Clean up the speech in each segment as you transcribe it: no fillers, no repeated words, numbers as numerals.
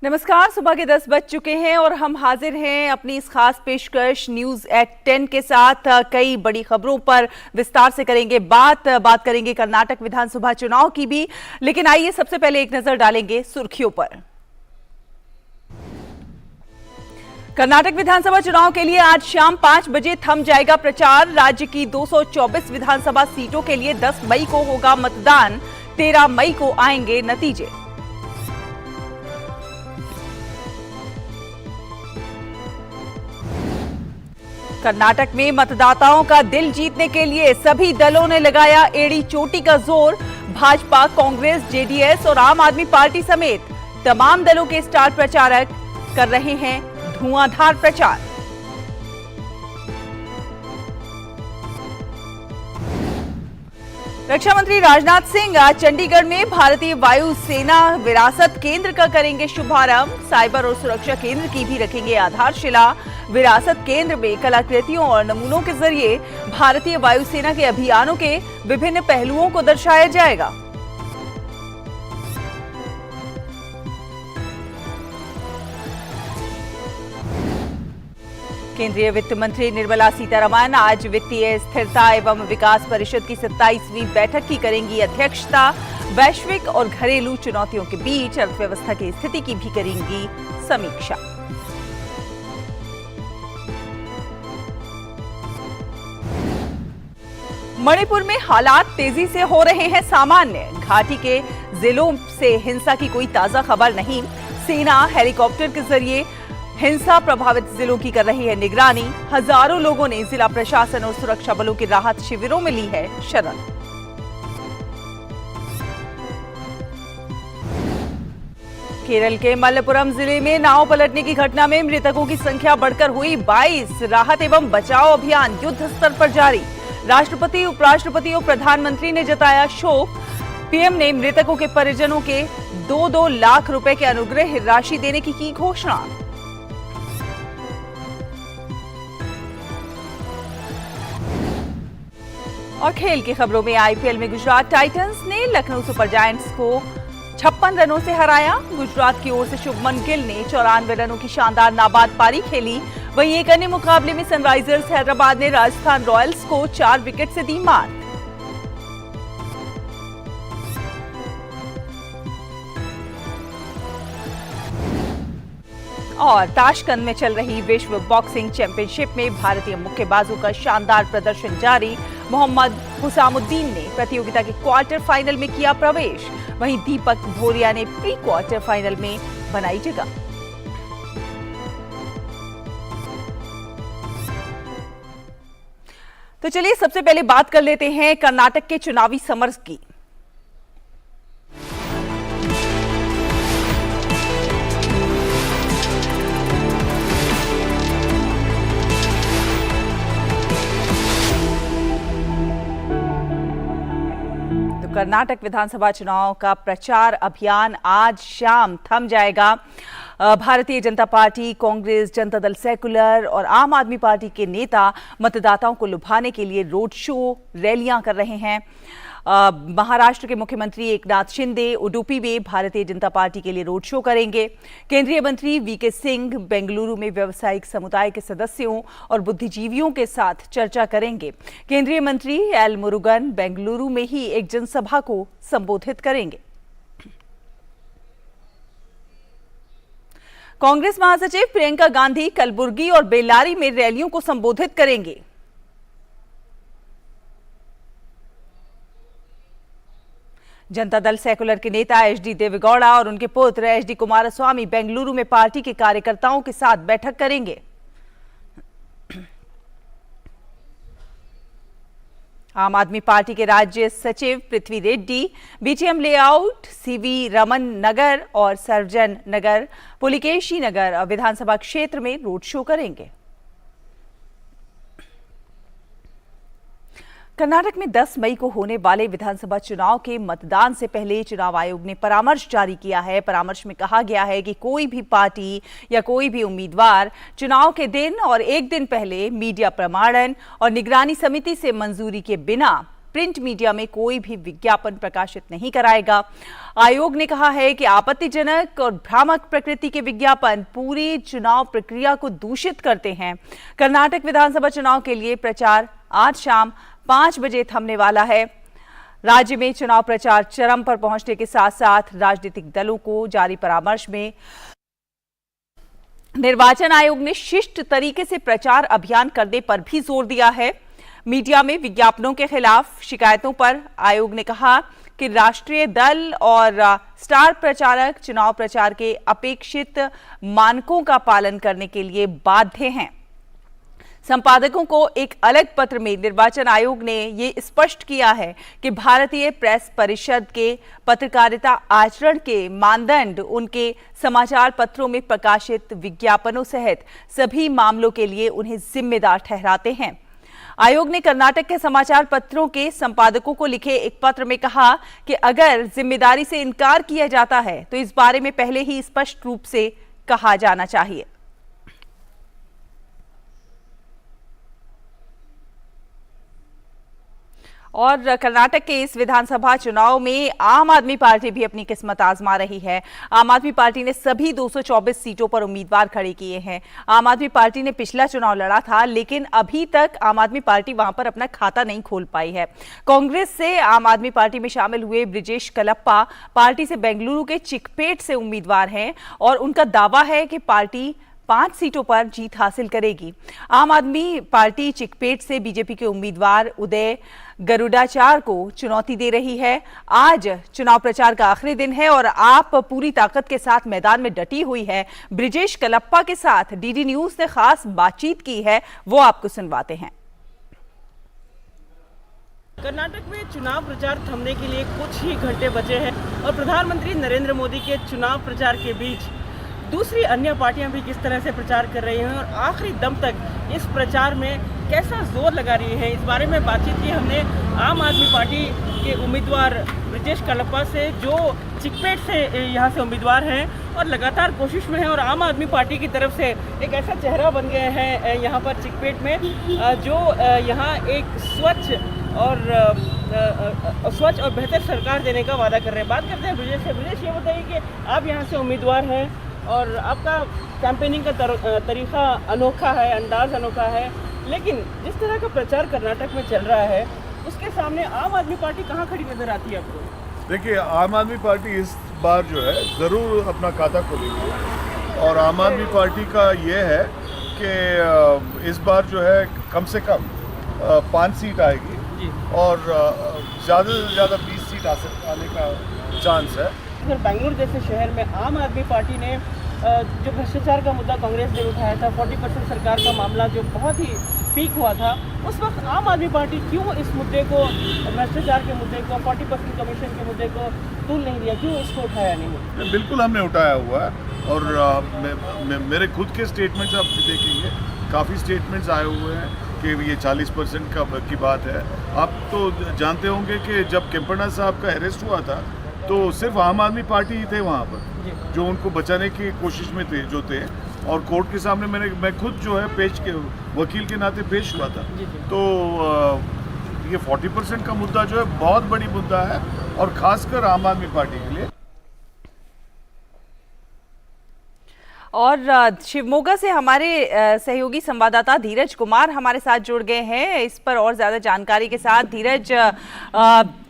नमस्कार। सुबह के 10 बज चुके हैं और हम हाजिर हैं अपनी इस खास पेशकश न्यूज एट 10 के साथ। कई बड़ी खबरों पर विस्तार से करेंगे बात करेंगे कर्नाटक विधानसभा चुनाव की भी, लेकिन आइए सबसे पहले एक नजर डालेंगे सुर्खियों पर। कर्नाटक विधानसभा चुनाव के लिए आज शाम 5 बजे थम जाएगा प्रचार। राज्य की 224 विधानसभा सीटों के लिए 10 मई को होगा मतदान, 13 मई को आएंगे नतीजे। कर्नाटक में मतदाताओं का दिल जीतने के लिए सभी दलों ने लगाया एड़ी चोटी का जोर। भाजपा, कांग्रेस, जेडीएस और आम आदमी पार्टी समेत तमाम दलों के स्टार प्रचारक कर रहे हैं धुआंधार प्रचार। रक्षा मंत्री राजनाथ सिंह आज चंडीगढ़ में भारतीय वायुसेना विरासत केंद्र का करेंगे शुभारंभ। साइबर और सुरक्षा केंद्र की भी रखेंगे आधारशिला। विरासत केंद्र में कलाकृतियों और नमूनों के जरिए भारतीय वायुसेना के अभियानों के विभिन्न पहलुओं को दर्शाया जाएगा। केंद्रीय वित्त मंत्री निर्मला सीतारमण आज वित्तीय स्थिरता एवं विकास परिषद की 27वीं बैठक की करेंगी अध्यक्षता। वैश्विक और घरेलू चुनौतियों के बीच अर्थव्यवस्था की स्थिति की भी करेंगी समीक्षा। मणिपुर में हालात तेजी से हो रहे हैं सामान्य। घाटी के जिलों से हिंसा की कोई ताजा खबर नहीं। सेना हेलीकॉप्टर के जरिए हिंसा प्रभावित जिलों की कर रही है निगरानी। हजारों लोगों ने जिला प्रशासन और सुरक्षा बलों की राहत शिविरों में ली है शरण। केरल के मलप्पुरम जिले में नाव पलटने की घटना में मृतकों की संख्या बढ़कर हुई 22। राहत एवं बचाव अभियान युद्ध स्तर पर जारी। राष्ट्रपति, उपराष्ट्रपति और प्रधानमंत्री ने जताया शोक। पीएम ने मृतकों के परिजनों के 2-2 लाख रुपए के अनुग्रह राशि देने की घोषणा। और खेल की खबरों में आईपीएल में गुजरात टाइटंस ने लखनऊ सुपर जायंट्स को 56 रनों से हराया। गुजरात की ओर से शुभमन गिल ने 94 रनों की शानदार नाबाद पारी खेली। वहीं एक अन्य मुकाबले में सनराइजर्स हैदराबाद ने राजस्थान रॉयल्स को 4 विकेट से दी मात। और ताशकंद में चल रही विश्व बॉक्सिंग चैंपियनशिप में भारतीय मुक्केबाजों का शानदार प्रदर्शन जारी। मोहम्मद हुसामुद्दीन ने प्रतियोगिता के क्वार्टर फाइनल में किया प्रवेश। वहीं दीपक भोरिया ने प्री क्वार्टर फाइनल में बनाई जगह। तो चलिए सबसे पहले बात कर लेते हैं कर्नाटक के चुनावी समर की। कर्नाटक विधानसभा चुनाव का प्रचार अभियान आज शाम थम जाएगा। भारतीय जनता पार्टी, कांग्रेस, जनता दल सेकुलर और आम आदमी पार्टी के नेता मतदाताओं को लुभाने के लिए रोड शो, रैलियां कर रहे हैं। महाराष्ट्र के मुख्यमंत्री एकनाथ शिंदे उडुपी में भारतीय जनता पार्टी के लिए रोड शो करेंगे। केंद्रीय मंत्री वीके सिंह बेंगलुरु में व्यावसायिक समुदाय के सदस्यों और बुद्धिजीवियों के साथ चर्चा करेंगे। केंद्रीय मंत्री एल मुरुगन बेंगलुरु में ही एक जनसभा को संबोधित करेंगे। कांग्रेस महासचिव प्रियंका गांधी कलबुर्गी और बेल्लारी में रैलियों को संबोधित करेंगे। जनता दल सेकुलर के नेता एचडी देवेगौड़ा और उनके पुत्र एचडी कुमारस्वामी बेंगलुरु में पार्टी के कार्यकर्ताओं के साथ बैठक करेंगे। आम आदमी पार्टी के राज्य सचिव Prithvi Reddy BTM layout, CV Raman Nagar और सर्वजन नगर, पुलिकेशी नगर विधानसभा क्षेत्र में रोड शो करेंगे। कर्नाटक में 10 मई को होने वाले विधानसभा चुनाव के मतदान से पहले चुनाव आयोग ने परामर्श जारी किया है। परामर्श में कहा गया है कि कोई भी पार्टी या कोई भी उम्मीदवार चुनाव के दिन और एक दिन पहले मीडिया प्रमाणन और निगरानी समिति से मंजूरी के बिना प्रिंट मीडिया में कोई भी विज्ञापन प्रकाशित नहीं कराएगा। आयोग ने कहा है कि आपत्तिजनक और भ्रामक प्रकृति के विज्ञापन पूरी चुनाव प्रक्रिया को दूषित करते हैं। कर्नाटक विधानसभा चुनाव के लिए प्रचार आज शाम 5 बजे थमने वाला है। राज्य में चुनाव प्रचार चरम पर पहुंचने के साथ साथ राजनीतिक दलों को जारी परामर्श में निर्वाचन आयोग ने शिष्ट तरीके से प्रचार अभियान करने पर भी जोर दिया है। मीडिया में विज्ञापनों के खिलाफ शिकायतों पर आयोग ने कहा कि राष्ट्रीय दल और स्टार प्रचारक चुनाव प्रचार के अपेक्षित मानकों का पालन करने के लिए बाध्य हैं। संपादकों को एक अलग पत्र में निर्वाचन आयोग ने ये स्पष्ट किया है कि भारतीय प्रेस परिषद के पत्रकारिता आचरण के मानदंड उनके समाचार पत्रों में प्रकाशित विज्ञापनों सहित सभी मामलों के लिए उन्हें जिम्मेदार ठहराते हैं। आयोग ने कर्नाटक के समाचार पत्रों के संपादकों को लिखे एक पत्र में कहा कि अगर जिम्मेदारी से इनकार किया जाता है तो इस बारे में पहले ही स्पष्ट रूप से कहा जाना चाहिए। और कर्नाटक के इस विधानसभा चुनाव में आम आदमी पार्टी भी अपनी किस्मत आजमा रही है। आम आदमी पार्टी ने सभी 224 सीटों पर उम्मीदवार खड़े किए हैं। आम आदमी पार्टी ने पिछला चुनाव लड़ा था, लेकिन अभी तक आम आदमी पार्टी वहां पर अपना खाता नहीं खोल पाई है। कांग्रेस से आम आदमी पार्टी में शामिल हुए ब्रिजेश कलप्पा पार्टी से बेंगलुरु के चिकपेट से उम्मीदवार हैं और उनका दावा है कि पार्टी 5 सीटों पर जीत हासिल करेगी। आम आदमी पार्टी चिकपेट से बीजेपी के उम्मीदवार उदय गरुडाचार को चुनौती दे रही है। आज चुनाव प्रचार का आखिरी दिन है और आप पूरी ताकत के साथ मैदान में डटी हुई है। ब्रिजेश कलप्पा के साथ डीडी न्यूज ने खास बातचीत की है, वो आपको सुनवाते हैं। कर्नाटक में चुनाव प्रचार थमने के लिए कुछ ही घंटे बचे हैं और प्रधानमंत्री नरेंद्र मोदी के चुनाव प्रचार के बीच दूसरी अन्य पार्टियां भी किस तरह से प्रचार कर रही हैं और आखिरी दम तक इस प्रचार में कैसा जोर लगा रही है, इस बारे में बातचीत की हमने आम आदमी पार्टी के उम्मीदवार ब्रिजेश कलप्पा से, जो चिकपेट से यहाँ से उम्मीदवार हैं और लगातार कोशिश में हैं और आम आदमी पार्टी की तरफ से एक ऐसा चेहरा बन गया है यहाँ पर चिकपेट में, जो यहाँ एक स्वच्छ और बेहतर सरकार देने का वादा कर रहे हैं। बात करते हैं ब्रिजेश से। ब्रिजेश, ये बताइए कि आप यहाँ से उम्मीदवार हैं और आपका कैंपेनिंग का तरीका अनोखा है, अंदाज अनोखा है, लेकिन जिस तरह का प्रचार कर्नाटक में चल रहा है उसके सामने आम आदमी पार्टी कहाँ खड़ी नजर आती है आपको? देखिए, आम आदमी पार्टी इस बार जो है ज़रूर अपना खाता खोलेगी और आम आदमी पार्टी का ये है कि इस बार जो है कम से कम 5 सीट आएगी और ज़्यादा से ज़्यादा 20 सीट आने का चांस है। फिर बेंगलुरु जैसे शहर में आम आदमी पार्टी ने जो भ्रष्टाचार का मुद्दा कांग्रेस ने उठाया था, 40% सरकार का मामला जो बहुत ही पीक हुआ था, उस वक्त आम आदमी पार्टी क्यों इस मुद्दे को, भ्रष्टाचार के मुद्दे को, 40% कमीशन के मुद्दे को तूल नहीं दिया, क्यों इसको उठाया नहीं? बिल्कुल हमने उठाया हुआ है और मेरे खुद के स्टेटमेंट्स आप देखेंगे, काफ़ी स्टेटमेंट्स आए हुए हैं कि ये 40% की बात है। आप तो जानते होंगे कि जब केम्पना साहब का अरेस्ट हुआ था तो सिर्फ आम आदमी पार्टी ही थे वहाँ पर जो उनको बचाने की कोशिश में थे, और कोर्ट के सामने मैं खुद जो है वकील के नाते पेश हुआ था। तो ये 40% का मुद्दा जो है बहुत बड़ी मुद्दा है और खासकर आम आदमी पार्टी के लिए। और शिवमोगा से हमारे सहयोगी संवाददाता धीरज कुमार हमारे साथ जुड़ गए हैं इस पर और ज्यादा जानकारी के साथ। धीरज,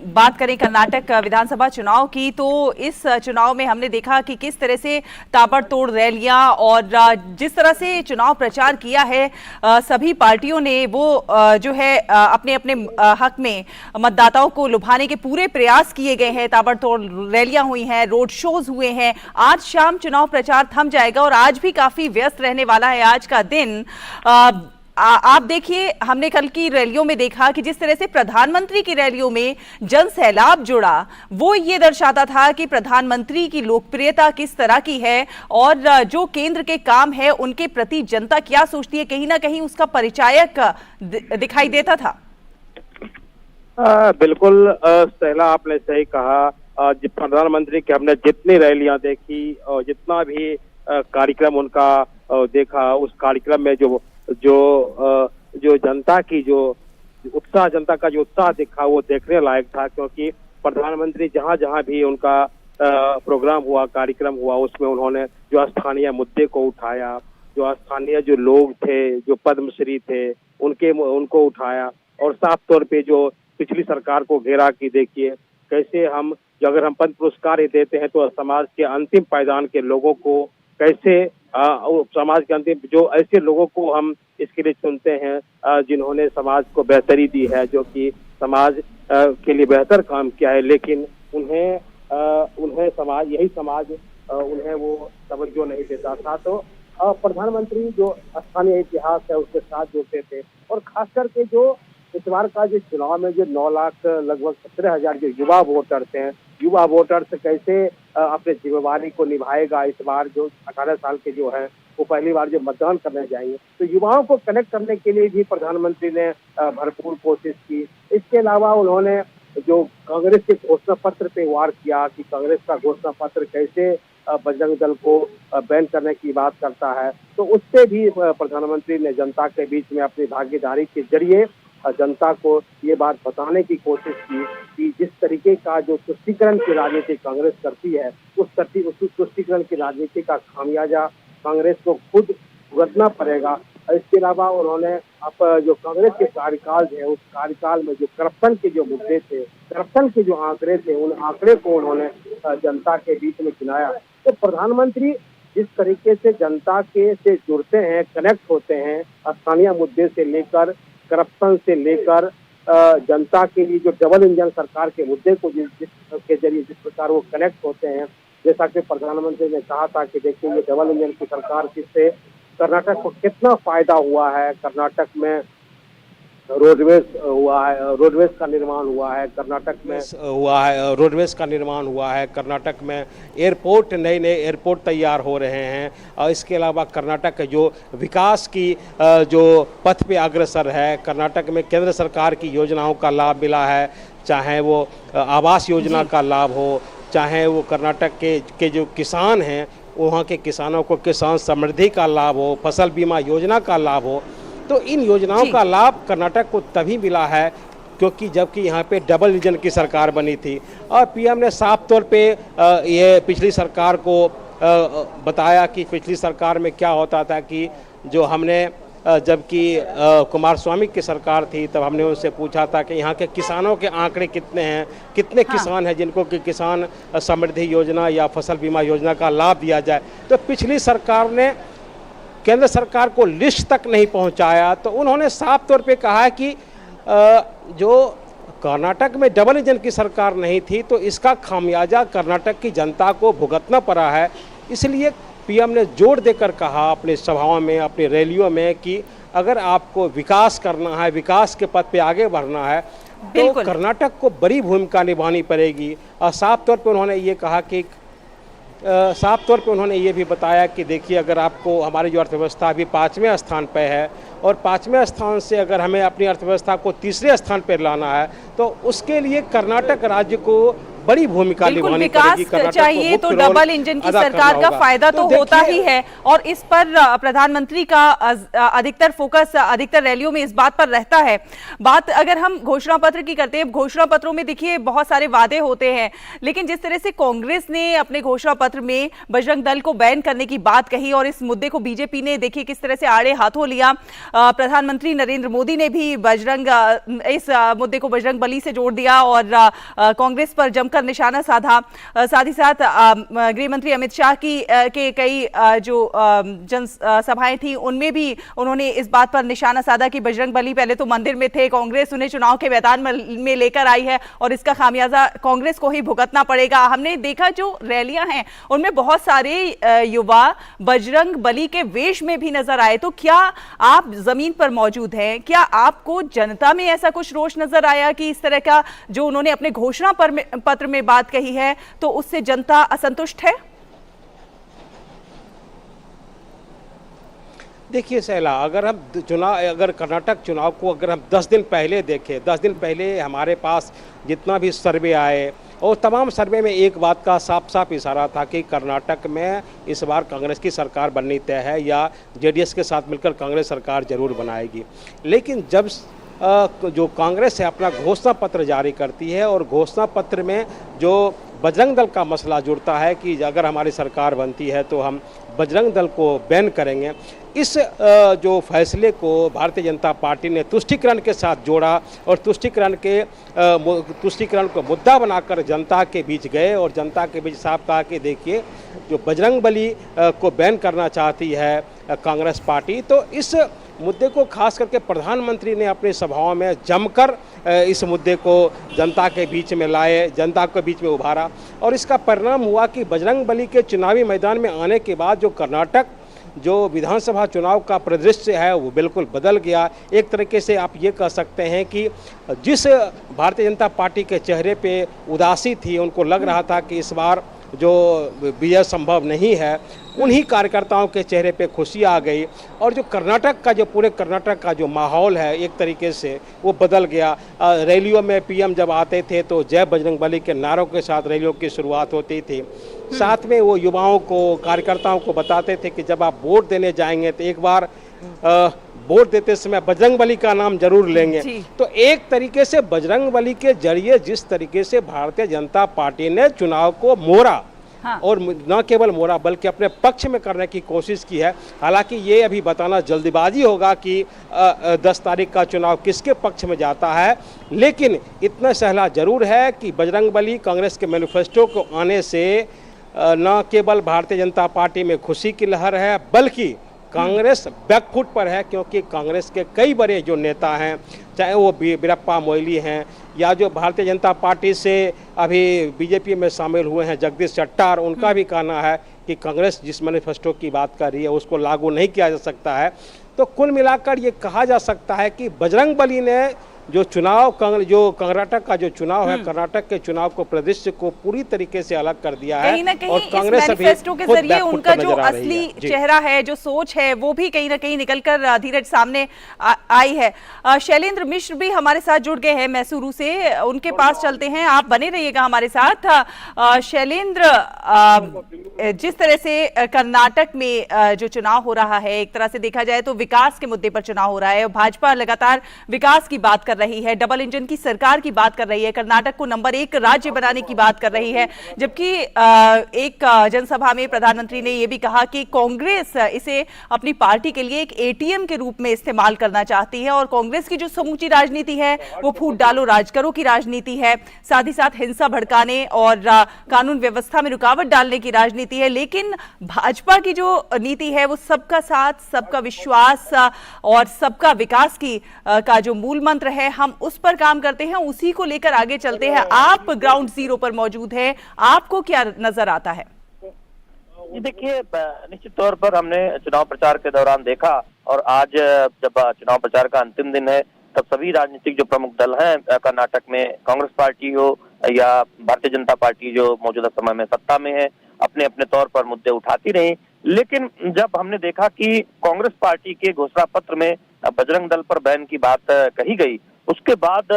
बात करें कर्नाटक विधानसभा चुनाव की, तो इस चुनाव में हमने देखा कि किस तरह से ताबड़तोड़ रैलियां और जिस तरह से चुनाव प्रचार किया है सभी पार्टियों ने, वो जो है अपने अपने हक में मतदाताओं को लुभाने के पूरे प्रयास किए गए हैं। ताबड़तोड़ रैलियां हुई हैं, रोड शोज हुए हैं। आज शाम चुनाव प्रचार थम जाएगा और आज भी काफी व्यस्त रहने वाला है आज का दिन। आप देखिए, हमने कल की रैलियों में देखा कि जिस तरह से प्रधानमंत्री की रैलियों में जन सैलाब जुड़ा, वो ये दर्शाता था कि प्रधानमंत्री की लोकप्रियता किस तरह की है और जो केंद्र के काम है उनके प्रति जनता क्या सोचती है, कहीं ना कहीं उसका परिचायक दिखाई देता था। बिल्कुल सहला, आपने सही कहा। प्रधानमंत्री की हमने जितनी रैलियां देखी और जितना भी कार्यक्रम उनका देखा, उस कार्यक्रम में जो जनता की जो उत्साह, जनता का जो उत्साह दिखा वो देखने लायक था, क्योंकि प्रधानमंत्री जहां जहां भी उनका प्रोग्राम हुआ, कार्यक्रम हुआ, उसमें उन्होंने जो स्थानीय मुद्दे को उठाया, जो स्थानीय जो लोग थे, जो पद्मश्री थे, उनको उठाया, और साफ तौर पे जो पिछली सरकार को घेरा कि देखिए कैसे हम, जो अगर हम पद्म पुरस्कार ही देते हैं तो समाज के अंतिम पायदान के लोगों को कैसे, समाज के अंतिम जो ऐसे लोगों को हम इसके लिए चुनते हैं जिन्होंने समाज को बेहतरी दी है, जो कि समाज के लिए बेहतर काम किया है, लेकिन उन्हें समाज, यही समाज उन्हें वो तवज्जो नहीं देता था। तो प्रधानमंत्री जो स्थानीय इतिहास है उसके साथ जुड़ते थे, और खास करके जो इस बार का जो चुनाव में जो 9 लाख लगभग 17,000 जो युवा वोटर्स हैं, युवा वोटर्स कैसे अपने जिम्मेवारी को निभाएगा, इस बार जो 18 साल के जो है वो पहली बार जो मतदान करने जाएंगे, तो युवाओं को कनेक्ट करने के लिए भी प्रधानमंत्री ने भरपूर कोशिश की। इसके अलावा उन्होंने जो कांग्रेस के घोषणा पत्र पे वार किया कि कांग्रेस का घोषणा पत्र कैसे बजरंग दल को बैन करने की बात करता है, तो उससे भी प्रधानमंत्री ने जनता के बीच में अपनी भागीदारी के जरिए जनता को ये बात बताने की कोशिश की कि जिस तरीके का जो तुष्टीकरण की राजनीति कांग्रेस करती है, उस तुष्टीकरण की राजनीति का खामियाजा कांग्रेस को खुद भुगतना पड़ेगा। इसके अलावा उन्होंने अब जो कांग्रेस के कार्यकाल है, उस कार्यकाल में जो करप्शन के जो मुद्दे थे, करप्शन के जो आंकड़े थे, उन आंकड़े को उन्होंने जनता के बीच में गिनाया। तो प्रधानमंत्री जिस तरीके से जनता के से जुड़ते हैं, कनेक्ट होते हैं, स्थानीय मुद्दे से लेकर करप्शन से लेकर जनता के लिए जो डबल इंजन सरकार के मुद्दे को जिसके जरिए जिस प्रकार वो कनेक्ट होते हैं, जैसा कि प्रधानमंत्री ने कहा था कि देखिए ये डबल इंजन की सरकार जिससे कर्नाटक को कितना फायदा हुआ है, कर्नाटक में रोडवेज हुआ है, रोडवेज का निर्माण हुआ है, कर्नाटक में हुआ है, रोडवेज का निर्माण हुआ है, कर्नाटक में एयरपोर्ट, नए एयरपोर्ट तैयार हो रहे हैं, और इसके अलावा कर्नाटक जो विकास की जो पथ पे अग्रसर है, कर्नाटक में केंद्र सरकार की योजनाओं का लाभ मिला है, चाहे वो आवास योजना का लाभ हो, चाहे वो कर्नाटक के जो किसान हैं वहाँ के किसानों को किसान समृद्धि का लाभ हो, फसल बीमा योजना का लाभ हो। तो इन योजनाओं का लाभ कर्नाटक को तभी मिला है क्योंकि जबकि यहाँ पे डबल इंजन की सरकार बनी थी, और पीएम ने साफ तौर पे ये पिछली सरकार को बताया कि पिछली सरकार में क्या होता था कि जो हमने जबकि कुमारस्वामी की सरकार थी तब हमने उनसे पूछा था कि यहाँ के किसानों के आंकड़े कितने हैं, कितने किसान हैं जिनको कि किसान समृद्धि योजना या फसल बीमा योजना का लाभ दिया जाए। तो पिछली सरकार ने केंद्र सरकार को लिस्ट तक नहीं पहुंचाया, तो उन्होंने साफ तौर पे कहा है कि जो कर्नाटक में डबल इंजन की सरकार नहीं थी तो इसका खामियाजा कर्नाटक की जनता को भुगतना पड़ा है। इसलिए पीएम ने जोर देकर कहा अपनी सभाओं में, अपनी रैलियों में कि अगर आपको विकास करना है, विकास के पथ पे आगे बढ़ना है, तो कर्नाटक को बड़ी भूमिका निभानी पड़ेगी। और साफ तौर पे उन्होंने ये कहा कि साफ तौर पे उन्होंने ये भी बताया कि देखिए अगर आपको हमारी जो अर्थव्यवस्था अभी 5वें स्थान पे है और 5वें स्थान से अगर हमें अपनी अर्थव्यवस्था को 3रे स्थान पर लाना है तो उसके लिए कर्नाटक राज्य को बड़ी भूमिका निभानी पड़ेगी। विकास चाहिए तो डबल इंजन की सरकार का फायदा तो होता ही है, और इस पर प्रधानमंत्री का अधिकतर फोकस अधिकतर रैलियों में इस बात पर रहता है। बात अगर हम घोषणा पत्र की करते हैं, घोषणा पत्रों में देखिए बहुत सारे वादे होते हैं, लेकिन जिस तरह से कांग्रेस ने अपने घोषणा पत्र में बजरंग दल को बैन करने की बात कही और इस मुद्दे को बीजेपी ने देखिए किस तरह से आड़े हाथों लिया, प्रधानमंत्री नरेंद्र मोदी ने भी इस मुद्दे को बजरंग बली से जोड़ दिया और कांग्रेस पर जमकर निशाना साधा। साथ ही साथ गृह मंत्री अमित शाह के कई जो जन सभाएं थी उनमें भी उन्होंने इस बात पर निशाना साधा कि बजरंग बली पहले तो मंदिर में थे, कांग्रेस उन्हें चुनाव के मैदान में लेकर आई है और इसका खामियाजा कांग्रेस को ही भुगतना पड़ेगा। हमने देखा जो रैलियां हैं उनमें बहुत सारे युवा बजरंग बली के वेश में भी नजर आए। तो क्या आप जमीन पर मौजूद हैं, क्या आपको जनता में ऐसा कुछ रोष नजर आया कि इस तरह का जो उन्होंने अपने घोषणा पत्र में बात कही है तो उससे जनता असंतुष्ट है? देखिए सैला, अगर कर्नाटक चुनाव को अगर हम 10 दिन पहले देखें, 10 दिन पहले हमारे पास जितना भी सर्वे आए और तमाम सर्वे में एक बात का साफ साफ इशारा था कि कर्नाटक में इस बार कांग्रेस की सरकार बननी तय है या जेडीएस के साथ मिलकर कांग्रेस सरकार जरूर बनाएगी। लेकिन जब जो कांग्रेस है अपना घोषणा पत्र जारी करती है और घोषणा पत्र में जो बजरंग दल का मसला जुड़ता है कि अगर हमारी सरकार बनती है तो हम बजरंग दल को बैन करेंगे। इस जो फैसले को भारतीय जनता पार्टी ने तुष्टीकरण के साथ जोड़ा और तुष्टीकरण को मुद्दा बनाकर जनता के बीच गए और जनता के बीच साफ कहा कि देखिए जो बजरंगबली को बैन करना चाहती है कांग्रेस पार्टी, तो इस मुद्दे को खास करके प्रधानमंत्री ने अपनी सभाओं में जमकर इस मुद्दे को जनता के बीच में लाए, जनता के बीच में उभारा और इसका परिणाम हुआ कि बजरंगबली के चुनावी मैदान में आने के बाद जो कर्नाटक जो विधानसभा चुनाव का परिदृश्य है वो बिल्कुल बदल गया। एक तरीके से आप ये कह सकते हैं कि जिस भारतीय जनता पार्टी के चेहरे पे उदासी थी, उनको लग रहा था कि इस बार जो विजय संभव नहीं है, उन्हीं कार्यकर्ताओं के चेहरे पे खुशी आ गई और जो कर्नाटक का जो पूरे कर्नाटक का जो माहौल है एक तरीके से वो बदल गया। रैलियों में पीएम जब आते थे तो जय बजरंगबली के नारों के साथ रैलियों की शुरुआत होती थी। साथ में वो युवाओं को, कार्यकर्ताओं को बताते थे कि जब आप वोट देने जाएंगे तो एक बार वोट देते समय बजरंगबली का नाम जरूर लेंगे। तो एक तरीके से बजरंगबली के जरिए जिस तरीके से भारतीय जनता पार्टी ने चुनाव को मोड़ा, हाँ। और न केवल मोड़ा बल्कि अपने पक्ष में करने की कोशिश की है। हालांकि ये अभी बताना जल्दीबाजी होगा कि 10 तारीख का चुनाव किसके पक्ष में जाता है, लेकिन इतना सहला जरूर है कि बजरंगबली कांग्रेस के मैनिफेस्टो को आने से न केवल भारतीय जनता पार्टी में खुशी की लहर है बल्कि कांग्रेस बैकफुट पर है, क्योंकि कांग्रेस के कई बड़े जो नेता हैं, चाहे वो वीरप्पा मोइली हैं या जो भारतीय जनता पार्टी से अभी बीजेपी में शामिल हुए हैं जगदीश शेट्टर, उनका भी कहना है कि कांग्रेस जिस मैनिफेस्टो की बात कर रही है उसको लागू नहीं किया जा सकता है। तो कुल मिलाकर ये कहा जा सकता है कि बजरंगबली ने जो चुनाव जो कर्नाटक का जो चुनाव है, कर्नाटक के चुनाव को परिदृश्य को पूरी तरीके से अलग कर दिया है। कहीं ना कहीं और कांग्रेस मैनिफेस्टो के जरिए उनका जो असली चेहरा है, जो सोच है, वो भी कहीं ना कहीं निकलकर धीरे सामने आई है। शैलेंद्र मिश्र भी हमारे साथ जुड़ गए हैं मैसूरू से, उनके पास चलते हैं, आप बने रहिएगा हमारे साथ। शैलेंद्र, जिस तरह से कर्नाटक में जो चुनाव हो रहा है, एक तरह से देखा जाए तो विकास के मुद्दे पर चुनाव हो रहा है। भाजपा लगातार विकास की बात कर रही है, डबल इंजन की सरकार की बात कर रही है, कर्नाटक को नंबर 1 राज्य बनाने की बात कर रही है, जबकि एक जनसभा में प्रधानमंत्री ने यह भी कहा कि कांग्रेस इसे अपनी पार्टी के लिए एक एटीएम के रूप में इस्तेमाल करना चाहती है और कांग्रेस की जो समूची राजनीति है वो फूट डालो राज करो की राजनीति है, साथ ही साथ हिंसा भड़काने और कानून व्यवस्था में रुकावट डालने की राजनीति है। लेकिन भाजपा की जो नीति है वो सबका साथ, सबका विश्वास और सबका विकास का जो मूल मंत्र है, हम उस पर काम करते हैं, उसी को लेकर आगे चलते हैं। आप ग्राउंड जीरो पर मौजूद हैं, आपको क्या नजर आता है? ये देखिए, निश्चित तौर पर हमने चुनाव प्रचार के दौरान देखा और आज जब चुनाव प्रचार का अंतिम दिन है तब सभी राजनीतिक जो प्रमुख दल हैं कर्नाटक में, कांग्रेस पार्टी हो या भारतीय जनता पार्टी जो मौजूदा समय में सत्ता में है, अपने अपने तौर पर मुद्दे उठाती रही। लेकिन जब हमने देखा कि कांग्रेस पार्टी के घोषणा पत्र में बजरंग दल पर बैन की बात कही गई, उसके बाद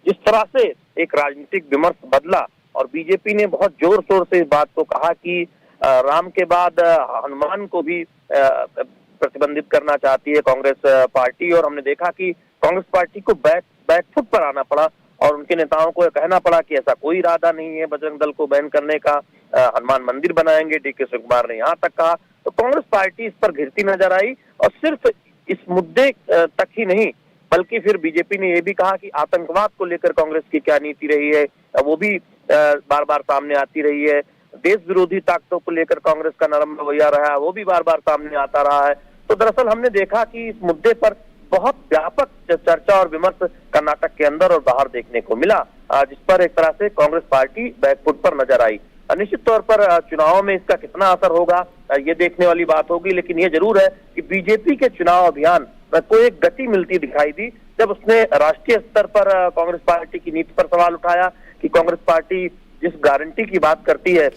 जिस तरह से एक राजनीतिक विमर्श बदला और बीजेपी ने बहुत जोर शोर से इस बात को कहा कि राम के बाद हनुमान को भी प्रतिबंधित करना चाहती है कांग्रेस पार्टी, और हमने देखा कि कांग्रेस पार्टी को बैकफुट पर आना पड़ा और उनके नेताओं को कहना पड़ा कि ऐसा कोई इरादा नहीं है बजरंग दल को बैन करने का, हनुमान मंदिर बनाएंगे, डीके शिवकुमार ने यहाँ तक कहा। तो कांग्रेस पार्टी इस पर घिरती नजर आई और सिर्फ इस मुद्दे तक ही नहीं बल्कि फिर बीजेपी ने यह भी कहा कि आतंकवाद को लेकर कांग्रेस की क्या नीति रही है वो भी बार बार सामने आती रही है, देश विरोधी ताकतों को लेकर कांग्रेस का नरम रवैया रहा है वो भी बार बार सामने आता रहा है। तो दरअसल हमने देखा कि इस मुद्दे पर बहुत व्यापक चर्चा और विमर्श कर्नाटक के अंदर और बाहर देखने को मिला, जिस पर एक तरह से कांग्रेस पार्टी बैकफुट पर नजर आई। निश्चित तौर पर चुनाव में इसका कितना असर होगा ये देखने वाली बात होगी, लेकिन ये जरूर है कि बीजेपी के चुनाव अभियान को एक गति मिलती दिखाई दी जब उसने राष्ट्रीय स्तर पर कांग्रेस पार्टी की नीति पर सवाल उठाया कि कांग्रेस पार्टी जिस गारंटी की बात करती है,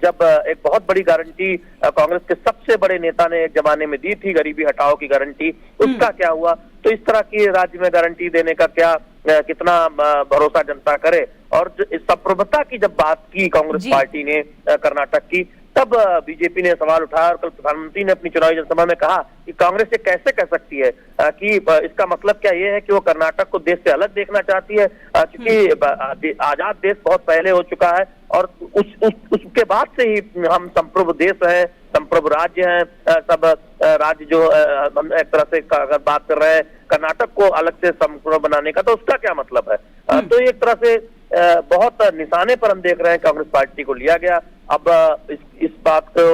जब एक बहुत बड़ी गारंटी कांग्रेस के सबसे बड़े नेता ने एक जमाने में दी थी, गरीबी हटाओ की गारंटी, उसका क्या हुआ? तो इस तरह की राज्य में गारंटी देने का कितना भरोसा जनता करे। और इस संप्रभुता की जब बात की कांग्रेस पार्टी ने कर्नाटक की, तब बीजेपी ने सवाल उठाया और कल प्रधानमंत्री ने अपनी चुनावी जनसभा में कहा कि कांग्रेस ये कैसे कह सकती है कि इसका मतलब क्या ये है कि वो कर्नाटक को देश से अलग देखना चाहती है, क्योंकि आजाद देश बहुत पहले हो चुका है और उसके बाद से ही हम संप्रभु देश है, संप्रभु राज्य है, सब राज्य जो हम एक तरह से अगर बात कर रहे हैं कर्नाटक को अलग से संप्रभु बनाने का, तो उसका क्या मतलब है। तो एक तरह से बहुत निशाने पर हम देख रहे हैं कांग्रेस पार्टी को लिया गया। अब इस बात को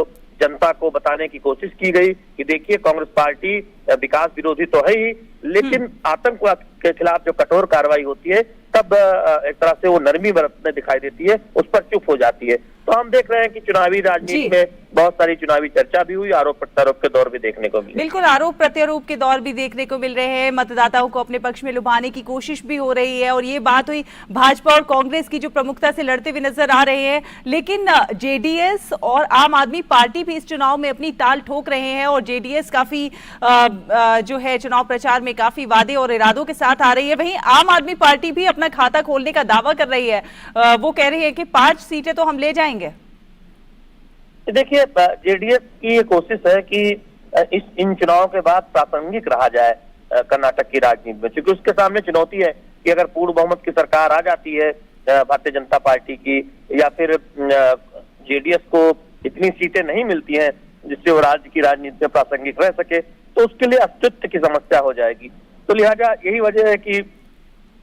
जनता को बताने की कोशिश की गई कि देखिए कांग्रेस पार्टी विकास विरोधी तो है ही, लेकिन आतंकवाद के खिलाफ जो कठोर कार्रवाई होती है तब एक तरह से वो नरमी बरतने दिखाई देती है, उस पर चुप हो जाती है। तो हम देख रहे हैं कि चुनावी राजनीति में बहुत सारी चुनावी चर्चा भी हुई, आरोप प्रत्यारोप के दौर भी देखने को मिले। बिल्कुल, आरोप प्रत्यारोप के दौर भी देखने को मिल रहे हैं, मतदाताओं को अपने पक्ष में लुभाने की कोशिश भी हो रही है। और ये बात हुई भाजपा और कांग्रेस की जो प्रमुखता से लड़ते हुए नजर आ रहे हैं, लेकिन जेडीएस और आम आदमी पार्टी भी इस चुनाव में अपनी ताल ठोक रहे हैं और जेडीएस काफी जो है चुनाव प्रचार में काफी वादे और इरादों के साथ आ रही है। वहीं आम आदमी पार्टी भी अपना खाता खोलने का दावा कर रही है, वो कह रही है कि 5 सीटें तो हम ले जाएंगे। देखिए, जेडीएस की ये कोशिश है कि इन चुनावों के बाद प्रासंगिक रहा जाए कर्नाटक की राजनीति में, क्योंकि उसके सामने चुनौती है कि अगर पूर्ण बहुमत की सरकार आ जाती है भारतीय जनता पार्टी की, या फिर जेडीएस को इतनी सीटें नहीं मिलती हैं जिससे वो राज्य की राजनीति में प्रासंगिक रह सके, तो उसके लिए अस्तित्व की समस्या हो जाएगी। तो लिहाजा यही वजह है कि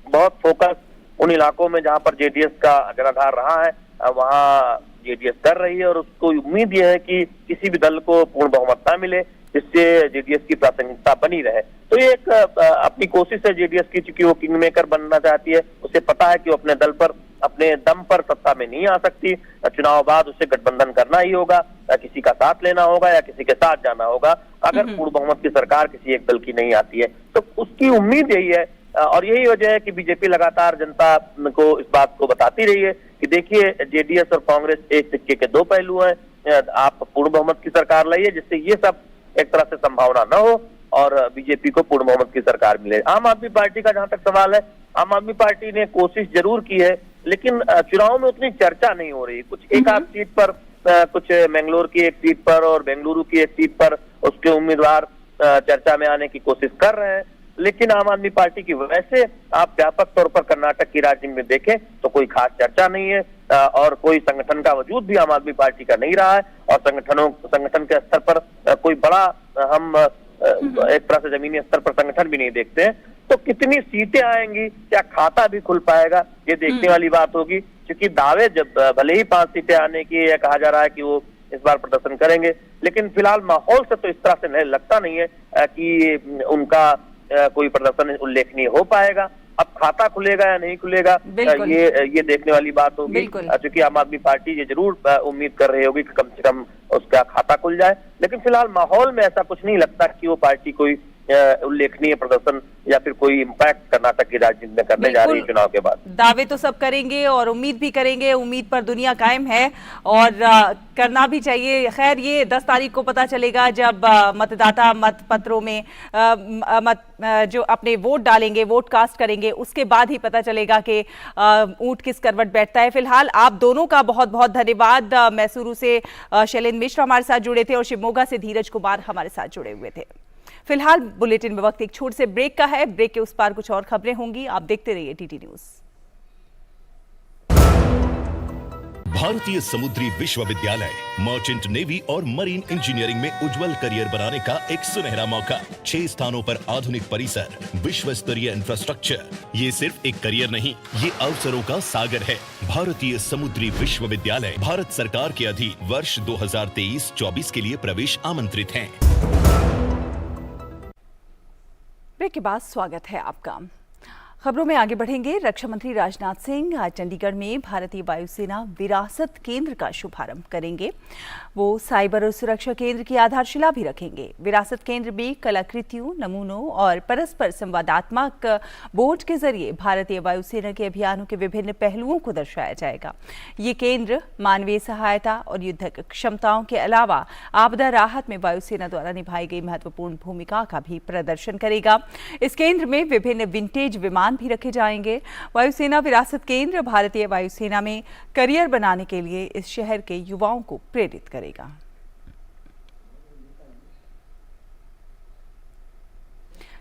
बहुत फोकस उन इलाकों में जहां पर जेडीएस का जनाधार रहा है वहां जेडीएस कर रही है, और उसको उम्मीद यह है कि किसी भी दल को पूर्ण बहुमत न मिले जिससे जेडीएस की प्रासंगिकता बनी रहे। तो ये एक अपनी कोशिश है जेडीएस की, चूंकि वो किंग मेकर बनना चाहती है। उसे पता है कि वो अपने दल पर, अपने दम पर सत्ता में नहीं आ सकती, चुनाव बाद उसे गठबंधन करना ही होगा, किसी का साथ लेना होगा या किसी के साथ जाना होगा अगर पूर्ण बहुमत की सरकार किसी एक दल की नहीं आती है। तो उसकी उम्मीद यही है, और यही वजह है कि बीजेपी लगातार जनता को इस बात को बताती रही है कि देखिए जेडीएस और कांग्रेस एक सिक्के के दो पहलू हैं, आप पूर्ण बहुमत की सरकार लाइए जिससे ये सब एक तरह से संभावना न हो और बीजेपी को पूर्ण बहुमत की सरकार मिले। आम आदमी पार्टी का जहां तक सवाल है, आम आदमी पार्टी ने कोशिश जरूर की है, लेकिन चुनाव में उतनी चर्चा नहीं हो रही। कुछ एक आध सीट पर, कुछ मैंगलोर की एक सीट पर और बेंगलुरु की एक सीट पर उसके उम्मीदवार चर्चा में आने की कोशिश कर रहे हैं, लेकिन आम आदमी पार्टी की वैसे आप व्यापक तौर पर कर्नाटक की राजनीति में देखें तो कोई खास चर्चा नहीं है, और कोई संगठन का वजूद भी आम आदमी पार्टी का नहीं रहा है, और संगठन के स्तर पर कोई बड़ा हम एक तरह से जमीनी स्तर पर संगठन भी नहीं देखते हैं। तो कितनी सीटें आएंगी, क्या खाता भी खुल पाएगा, ये देखने वाली बात होगी, क्योंकि दावे जब भले ही 5 सीटें आने की यह कहा जा रहा है कि वो इस बार प्रदर्शन करेंगे, लेकिन फिलहाल माहौल से तो इस तरह से नहीं लगता नहीं है कि उनका कोई प्रदर्शन उल्लेखनीय हो पाएगा। अब खाता खुलेगा या नहीं खुलेगा ये देखने वाली बात होगी, क्योंकि आम आदमी पार्टी ये जरूर उम्मीद कर रही होगी कि कम से कम उसका खाता खुल जाए, लेकिन फिलहाल माहौल में ऐसा कुछ नहीं लगता कि वो पार्टी कोई उल्लेखनीय प्रदर्शन या फिर कोई इम्पैक्ट कर्नाटक की राजनीति में करने जा रही है चुनाव के बाद। दावे तो सब करेंगे और उम्मीद भी करेंगे, उम्मीद पर दुनिया कायम है और करना भी चाहिए। खैर, ये 10 तारीख को पता चलेगा जब मतदाता मत पत्रों में जो अपने वोट डालेंगे, वोट कास्ट करेंगे, उसके बाद ही पता चलेगा कि ऊंट किस करवट बैठता है। फिलहाल आप दोनों का बहुत बहुत धन्यवाद। मैसूरू से शैलेंद्र मिश्र हमारे साथ जुड़े थे और शिवमोगा से धीरज कुमार हमारे साथ जुड़े हुए थे। फिलहाल बुलेटिन में वक्त एक छोटे से ब्रेक का है, ब्रेक के उस पार कुछ और खबरें होंगी, आप देखते रहिए टीटी न्यूज़। भारतीय समुद्री विश्वविद्यालय मर्चेंट नेवी और मरीन इंजीनियरिंग में उज्जवल करियर बनाने का एक सुनहरा मौका। 6 स्थानों पर आधुनिक परिसर, विश्व स्तरीय इंफ्रास्ट्रक्चर। ये सिर्फ एक करियर नहीं, ये अवसरों का सागर है। भारतीय समुद्री विश्वविद्यालय भारत सरकार के अधीन वर्ष 2023-24 के लिए प्रवेश आमंत्रित हैं। ब्रेक के बाद स्वागत है आपका। खबरों में आगे बढ़ेंगे। रक्षा मंत्री राजनाथ सिंह आज चंडीगढ़ में भारतीय वायुसेना विरासत केंद्र का शुभारंभ करेंगे। वो साइबर और सुरक्षा केंद्र की आधारशिला भी रखेंगे। विरासत केंद्र में कलाकृतियों, नमूनों और परस्पर संवादात्मक बोर्ड के जरिए भारतीय वायुसेना के अभियानों के विभिन्न पहलुओं को दर्शाया जाएगा। ये केंद्र मानवीय सहायता और युद्धक क्षमताओं के अलावा आपदा राहत में वायुसेना द्वारा निभाई गई महत्वपूर्ण भूमिका का भी प्रदर्शन करेगा। इस केंद्र में विभिन्न विंटेज विमान इम्तिहान भी रखे जाएंगे। वायुसेना विरासत केंद्र भारतीय वायुसेना में करियर बनाने के लिए इस शहर के युवाओं को प्रेरित करेगा।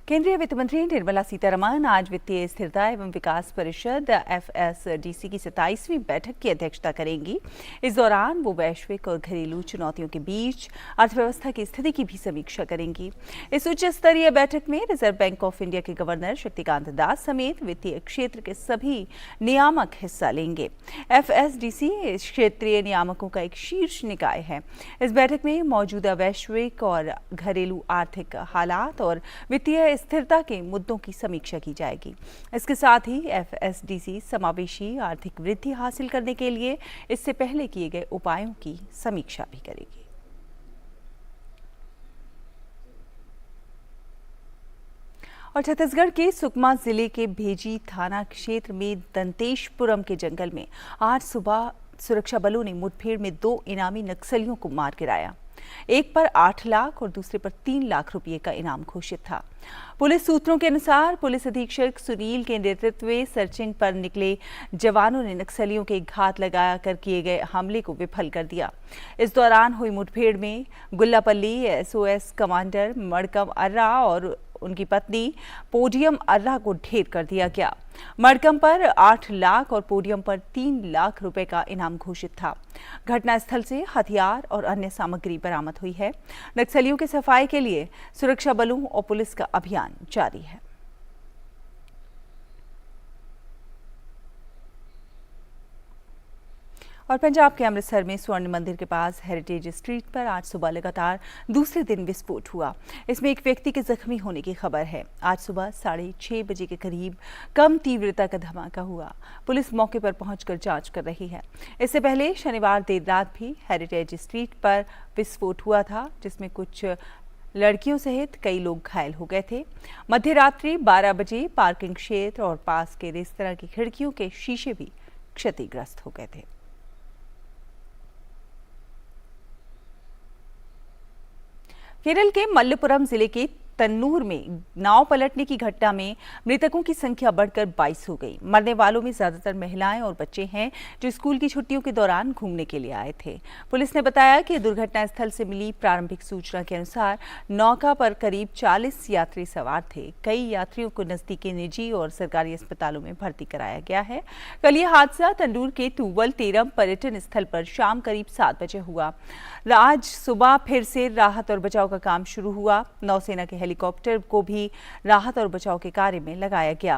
केंद्रीय वित्त मंत्री निर्मला सीतारमण आज वित्तीय स्थिरता एवं विकास परिषद FSDC की 27वीं बैठक की अध्यक्षता करेंगी। इस दौरान वो वैश्विक और घरेलू चुनौतियों के बीच अर्थव्यवस्था की स्थिति की भी समीक्षा करेंगी। इस उच्च स्तरीय बैठक में रिजर्व बैंक ऑफ इंडिया के गवर्नर शक्तिकांत दास समेत वित्तीय क्षेत्र के सभी नियामक हिस्सा लेंगे। FSDC क्षेत्रीय नियामकों का एक शीर्ष निकाय है। इस बैठक में मौजूदा वैश्विक और घरेलू आर्थिक हालात और वित्तीय स्थिरता के मुद्दों की समीक्षा की जाएगी। इसके साथ ही FSDC समावेशी आर्थिक वृद्धि हासिल करने के लिए इससे पहले किए गए उपायों की समीक्षा भी करेगी। और छत्तीसगढ़ के सुकमा जिले के भेजी थाना क्षेत्र में दंतेशपुरम के जंगल में आज सुबह सुरक्षा बलों ने मुठभेड़ में 2 इनामी नक्सलियों को मार गिराया। एक पर 8 लाख और दूसरे पर 3 लाख रुपए का इनाम घोषित था। पुलिस सूत्रों के अनुसार पुलिस अधीक्षक सुनील के नेतृत्व में सर्चिंग पर निकले जवानों ने नक्सलियों के घात लगाकर किए गए हमले को विफल कर दिया। इस दौरान हुई मुठभेड़ में गुल्लापल्ली SOS कमांडर मड़कम अर्रा और उनकी पत्नी पोडियम अर्रा को ढेर कर दिया गया। मड़कम पर 8 लाख और पोडियम पर 3 लाख रुपए का इनाम घोषित था। घटनास्थल से हथियार और अन्य सामग्री बरामद हुई है। नक्सलियों के सफाई के लिए सुरक्षा बलों और पुलिस का अभियान जारी है। और पंजाब के अमृतसर में स्वर्ण मंदिर के पास हेरिटेज स्ट्रीट पर आज सुबह लगातार दूसरे दिन विस्फोट हुआ। इसमें एक व्यक्ति के जख्मी होने की खबर है। आज सुबह 6:30 बजे के करीब कम तीव्रता का धमाका हुआ। पुलिस मौके पर पहुंचकर जांच कर रही है। इससे पहले शनिवार देर रात भी हेरिटेज स्ट्रीट पर विस्फोट हुआ था, जिसमें कुछ लड़कियों सहित कई लोग घायल हो गए थे। मध्य रात्रि 12 बजे पार्किंग क्षेत्र और पास के रेस्तरां की खिड़कियों के शीशे भी क्षतिग्रस्त हो गए थे। केरल के मल्लपुरम जिले के तन्नूर में नाव पलटने की घटना में मृतकों की संख्या बढ़कर 22 हो गई। मरने वालों में ज्यादातर महिलाएं और बच्चे हैं जो स्कूल की छुट्टियों के दौरान घूमने के लिए आए थे। पुलिस ने बताया कि दुर्घटना स्थल से मिली प्रारंभिक सूचना के अनुसार नौका पर करीब 40 यात्री सवार थे। कई यात्रियों को नजदीकी निजी और सरकारी अस्पतालों में भर्ती कराया गया है। कल यह हादसा तंदूर के तुवल तेरम पर्यटन स्थल पर शाम करीब 7 बजे हुआ। आज सुबह फिर से राहत और बचाव का काम शुरू हुआ। नौसेना के हेलीकॉप्टर को भी राहत और बचाव के कार्य में लगाया गया।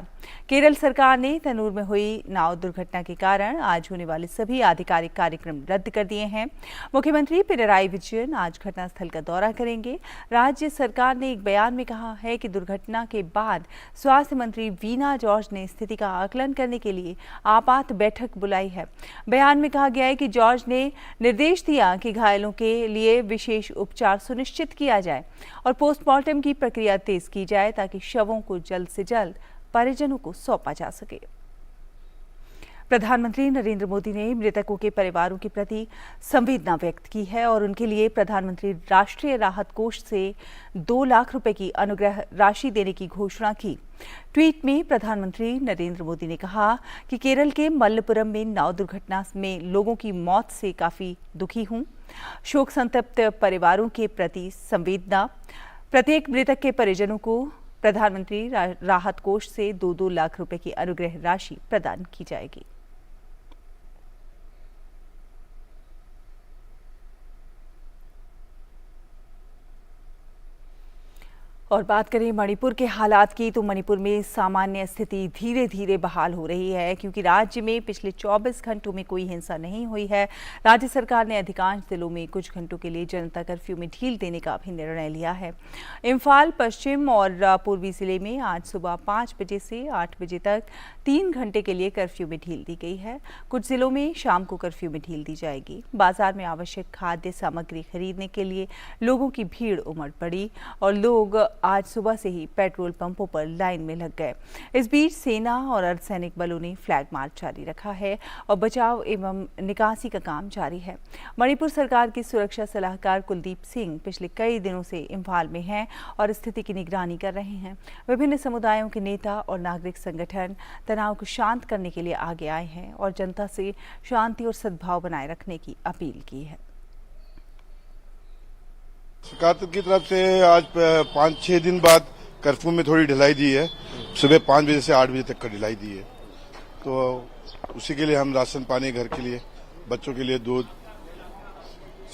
केरल सरकार ने तन्नूर में हुई नाव दुर्घटना के कारण आज होने वाले सभी आधिकारिक कार्यक्रम रद्द कर दिए हैं। मुख्यमंत्री पिनराई विजयन आज घटनास्थल का दौरा करेंगे। राज्य सरकार ने एक बयान में कहा है कि दुर्घटना के बाद स्वास्थ्य मंत्री वीना जॉर्ज ने स्थिति का आकलन करने के लिए आपात बैठक बुलाई है। बयान में कहा गया है कि जॉर्ज ने निर्देश दिया कि घायलों के लिए विशेष उपचार सुनिश्चित किया जाए और पोस्टमार्टम की प्रक्रिया तेज की जाए ताकि शवों को जल्द से जल्द परिजनों को सौंपा जा सके। प्रधानमंत्री नरेंद्र मोदी ने मृतकों के परिवारों के प्रति संवेदना व्यक्त की है और उनके लिए प्रधानमंत्री राष्ट्रीय राहत कोष से 2 लाख रुपए की अनुग्रह राशि देने की घोषणा की। ट्वीट में प्रधानमंत्री नरेंद्र मोदी ने कहा कि केरल के मल्लपुरम में नाव दुर्घटना में लोगों की मौत से काफी दुखी हूं। शोक संतप्त परिवारों के प्रति संवेदना। प्रत्येक मृतक के परिजनों को प्रधानमंत्री राहत कोष से 2-2 लाख रुपए की अनुग्रह राशि प्रदान की जाएगी। और बात करें मणिपुर के हालात की, तो मणिपुर में सामान्य स्थिति धीरे धीरे बहाल हो रही है क्योंकि राज्य में पिछले 24 घंटों में कोई हिंसा नहीं हुई है। राज्य सरकार ने अधिकांश जिलों में कुछ घंटों के लिए जनता कर्फ्यू में ढील देने का भी निर्णय लिया है। इम्फाल पश्चिम और पूर्वी जिले में आज सुबह 5 बजे से 8 बजे तक 3 घंटे के लिए कर्फ्यू में ढील दी गई है। कुछ जिलों में शाम को कर्फ्यू में ढील दी जाएगी। बाजार में आवश्यक खाद्य सामग्री खरीदने के लिए लोगों की भीड़ उमड़ पड़ी और लोग आज सुबह से ही पेट्रोल पंपों पर लाइन में लग गए। इस बीच सेना और अर्धसैनिक बलों ने फ्लैग मार्च जारी रखा है और बचाव एवं निकासी का काम जारी है। मणिपुर सरकार के सुरक्षा सलाहकार कुलदीप सिंह पिछले कई दिनों से इम्फाल में हैं और स्थिति की निगरानी कर रहे हैं। विभिन्न समुदायों के नेता और नागरिक संगठन तनाव को शांत करने के लिए आगे आए हैं और जनता से शांति और सद्भाव बनाए रखने की अपील की है। सरकार की तरफ से आज 5-6 दिन बाद कर्फ्यू में थोड़ी ढिलाई दी है। सुबह 5 बजे से 8 बजे तक का ढिलाई दी है, तो उसी के लिए हम राशन पानी घर के लिए, बच्चों के लिए दूध,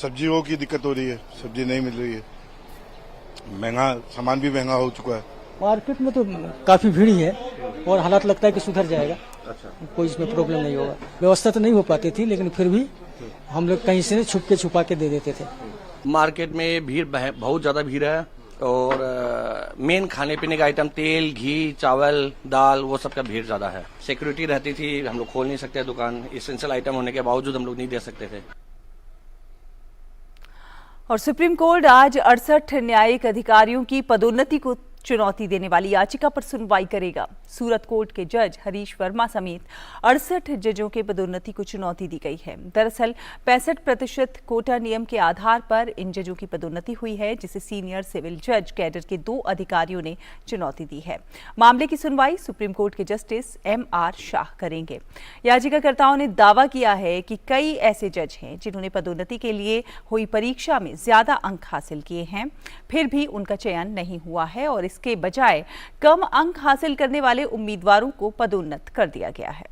सब्जियों की दिक्कत हो रही है, सब्जी नहीं मिल रही है, महंगा सामान भी महंगा हो चुका है। मार्केट में तो काफी भीड़ ही है और हालात लगता है कि सुधर जाएगा। अच्छा, कोई इसमें प्रॉब्लम नहीं होगा। व्यवस्था तो नहीं हो पाती थी, लेकिन फिर भी हम लोग कहीं से छुपा के दे देते थे। मार्केट में भीड़ बहुत ज्यादा भीड़ है और मेन खाने पीने का आइटम तेल, घी, चावल, दाल, वो सब का भीड़ ज्यादा है। सिक्योरिटी रहती थी, हम लोग खोल नहीं सकते दुकान, एसेंशियल आइटम होने के बावजूद हम लोग नहीं दे सकते थे। और सुप्रीम कोर्ट आज 68 न्यायिक अधिकारियों की पदोन्नति को चुनौती देने वाली याचिका पर सुनवाई करेगा। सूरत कोर्ट के जज हरीश वर्मा समेत 68 जजों के पदोन्नति को चुनौती दी गई है। दरअसल 65% कोटा नियम के आधार पर इन जजों की पदोन्नति हुई है, जिसे सीनियर सिविल जज कैडर के 2 अधिकारियों ने चुनौती दी है। मामले की सुनवाई सुप्रीम कोर्ट के जस्टिस MR शाह करेंगे। याचिकाकर्ताओं ने दावा किया है कि कई ऐसे जज हैं जिन्होंने पदोन्नति के लिए हुई परीक्षा में ज्यादा अंक हासिल किए हैं, फिर भी उनका चयन नहीं हुआ है और इसके बजाय कम अंक हासिल करने वाले उम्मीदवारों को पदोन्नत कर दिया गया है।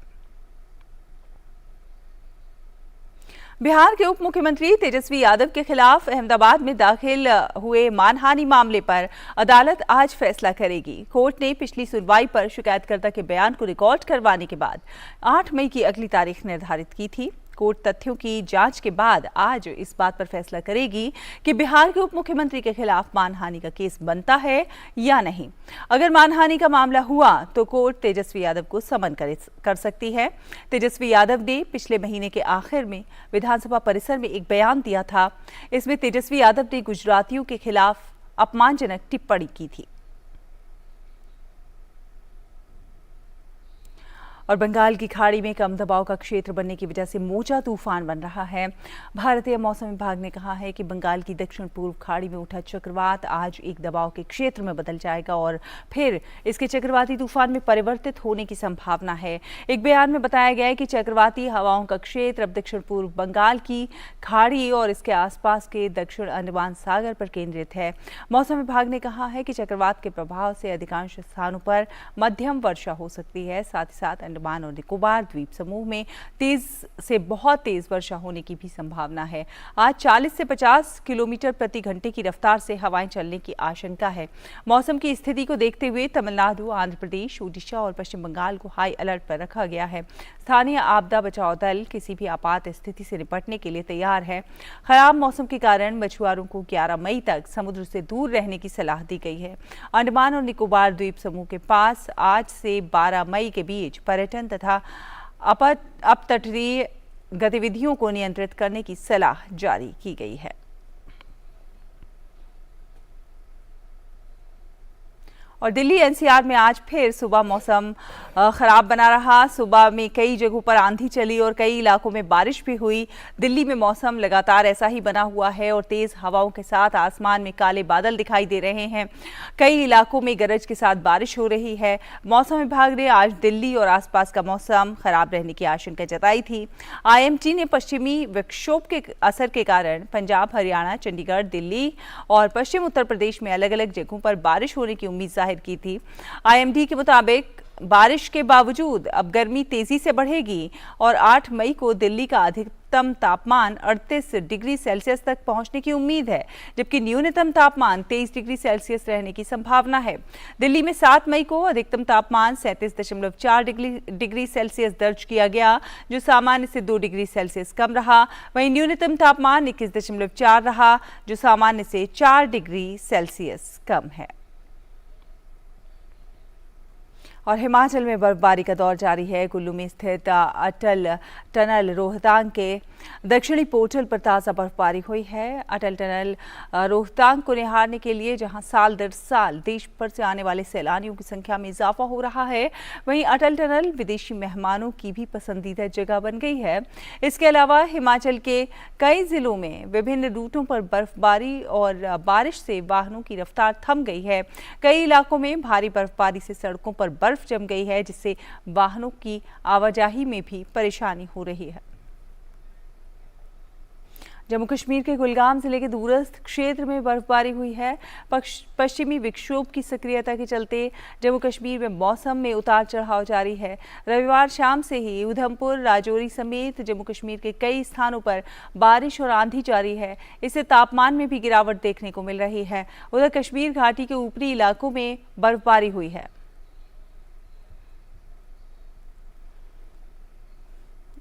बिहार के उप मुख्यमंत्री तेजस्वी यादव के खिलाफ अहमदाबाद में दाखिल हुए मानहानि मामले पर अदालत आज फैसला करेगी। कोर्ट ने पिछली सुनवाई पर शिकायतकर्ता के बयान को रिकॉर्ड करवाने के बाद 8 मई की अगली तारीख निर्धारित की थी। कोर्ट तथ्यों की जांच के बाद आज इस बात पर फैसला करेगी कि बिहार के उप मुख्यमंत्री के खिलाफ मानहानि का केस बनता है या नहीं। अगर मानहानि का मामला हुआ तो कोर्ट तेजस्वी यादव को समन कर सकती है। तेजस्वी यादव ने पिछले महीने के आखिर में विधानसभा परिसर में एक बयान दिया था। इसमें तेजस्वी यादव ने गुजरातियों के खिलाफ अपमानजनक टिप्पणी की थी। और बंगाल की खाड़ी में कम दबाव का क्षेत्र बनने की वजह से मोजा तूफान बन रहा है। भारतीय मौसम विभाग ने कहा है कि बंगाल की दक्षिण पूर्व खाड़ी में उठा चक्रवात आज एक दबाव के क्षेत्र में बदल जाएगा और फिर इसके चक्रवाती तूफान में परिवर्तित होने की संभावना है। एक बयान में बताया गया है कि चक्रवाती हवाओं का क्षेत्र अब दक्षिण पूर्व बंगाल की खाड़ी और इसके आसपास के दक्षिण अंडमान सागर पर केंद्रित है। मौसम विभाग ने कहा है कि चक्रवात के प्रभाव से अधिकांश स्थानों पर मध्यम वर्षा हो सकती है। साथ ही साथ अंडमान और निकोबार द्वीप समूह में तेज से बहुत तेज वर्षा होने की भी संभावना है। आज 40 से 50 किलोमीटर प्रति घंटे की रफ्तार से हवाएं चलने की आशंका है। मौसम की स्थिति को देखते हुए तमिलनाडु, आंध्र प्रदेश, ओडिशा और पश्चिम बंगाल को हाई अलर्ट पर रखा गया है। स्थानीय आपदा बचाव दल किसी भी आपात स्थिति से निपटने के लिए तैयार है। खराब मौसम के कारण मछुआरों को 11 मई तक समुद्र से दूर रहने की सलाह दी गई है। अंडमान और निकोबार द्वीप समूह के पास आज से 12 मई के बीच पर्यटन तथा अपतटीय गतिविधियों को नियंत्रित करने की सलाह जारी की गई है। और दिल्ली एनसीआर में आज फिर सुबह मौसम खराब बना रहा। सुबह में कई जगहों पर आंधी चली और कई इलाकों में बारिश भी हुई। दिल्ली में मौसम लगातार ऐसा ही बना हुआ है और तेज हवाओं के साथ आसमान में काले बादल दिखाई दे रहे हैं। कई इलाकों में गरज के साथ बारिश हो रही है। मौसम विभाग ने आज दिल्ली और आसपास का मौसम खराब रहने की आशंका जताई थी। IMD ने पश्चिमी विक्षोभ के असर के कारण पंजाब, हरियाणा, चंडीगढ़, दिल्ली और पश्चिम उत्तर प्रदेश में अलग अलग जगहों पर बारिश होने की उम्मीद जाहिर की थी। IMD के मुताबिक बारिश के बावजूद अब गर्मी तेजी से बढ़ेगी और 8 मई को दिल्ली का अधिकतम तापमान 38 डिग्री सेल्सियस तक पहुंचने की उम्मीद है, जबकि न्यूनतम तापमान 23 डिग्री सेल्सियस रहने की संभावना है। दिल्ली में 7 मई को अधिकतम तापमान 37.4 डिग्री सेल्सियस दर्ज किया गया, जो सामान्य से 2 डिग्री सेल्सियस कम रहा। वहीं न्यूनतम तापमान 21.4 रहा, जो सामान्य से 4 डिग्री सेल्सियस कम है। और हिमाचल में बर्फबारी का दौर जारी है। कुल्लू में स्थित अटल टनल रोहतांग के दक्षिणी पोर्टल पर ताज़ा बर्फबारी हुई है। अटल टनल रोहतांग को निहारने के लिए जहां साल दर साल देश भर से आने वाले सैलानियों की संख्या में इजाफा हो रहा है, वहीं अटल टनल विदेशी मेहमानों की भी पसंदीदा जगह बन गई है। इसके अलावा हिमाचल के कई जिलों में विभिन्न रूटों पर बर्फबारी और बारिश से वाहनों की रफ्तार थम गई है। कई इलाकों में भारी बर्फबारी से सड़कों पर बर्फ जम गई है, जिससे वाहनों की आवाजाही में भी परेशानी हो रही है। जम्मू कश्मीर के कुलगाम जिले के दूरस्थ क्षेत्र में बर्फबारी हुई है। पश्चिमी विक्षोभ की सक्रियता के चलते जम्मू कश्मीर में मौसम में उतार चढ़ाव जारी है। रविवार शाम से ही उधमपुर, राजौरी समेत जम्मू कश्मीर के कई स्थानों पर बारिश और आंधी जारी है। इससे तापमान में भी गिरावट देखने को मिल रही है। उधर कश्मीर घाटी के ऊपरी इलाकों में बर्फबारी हुई है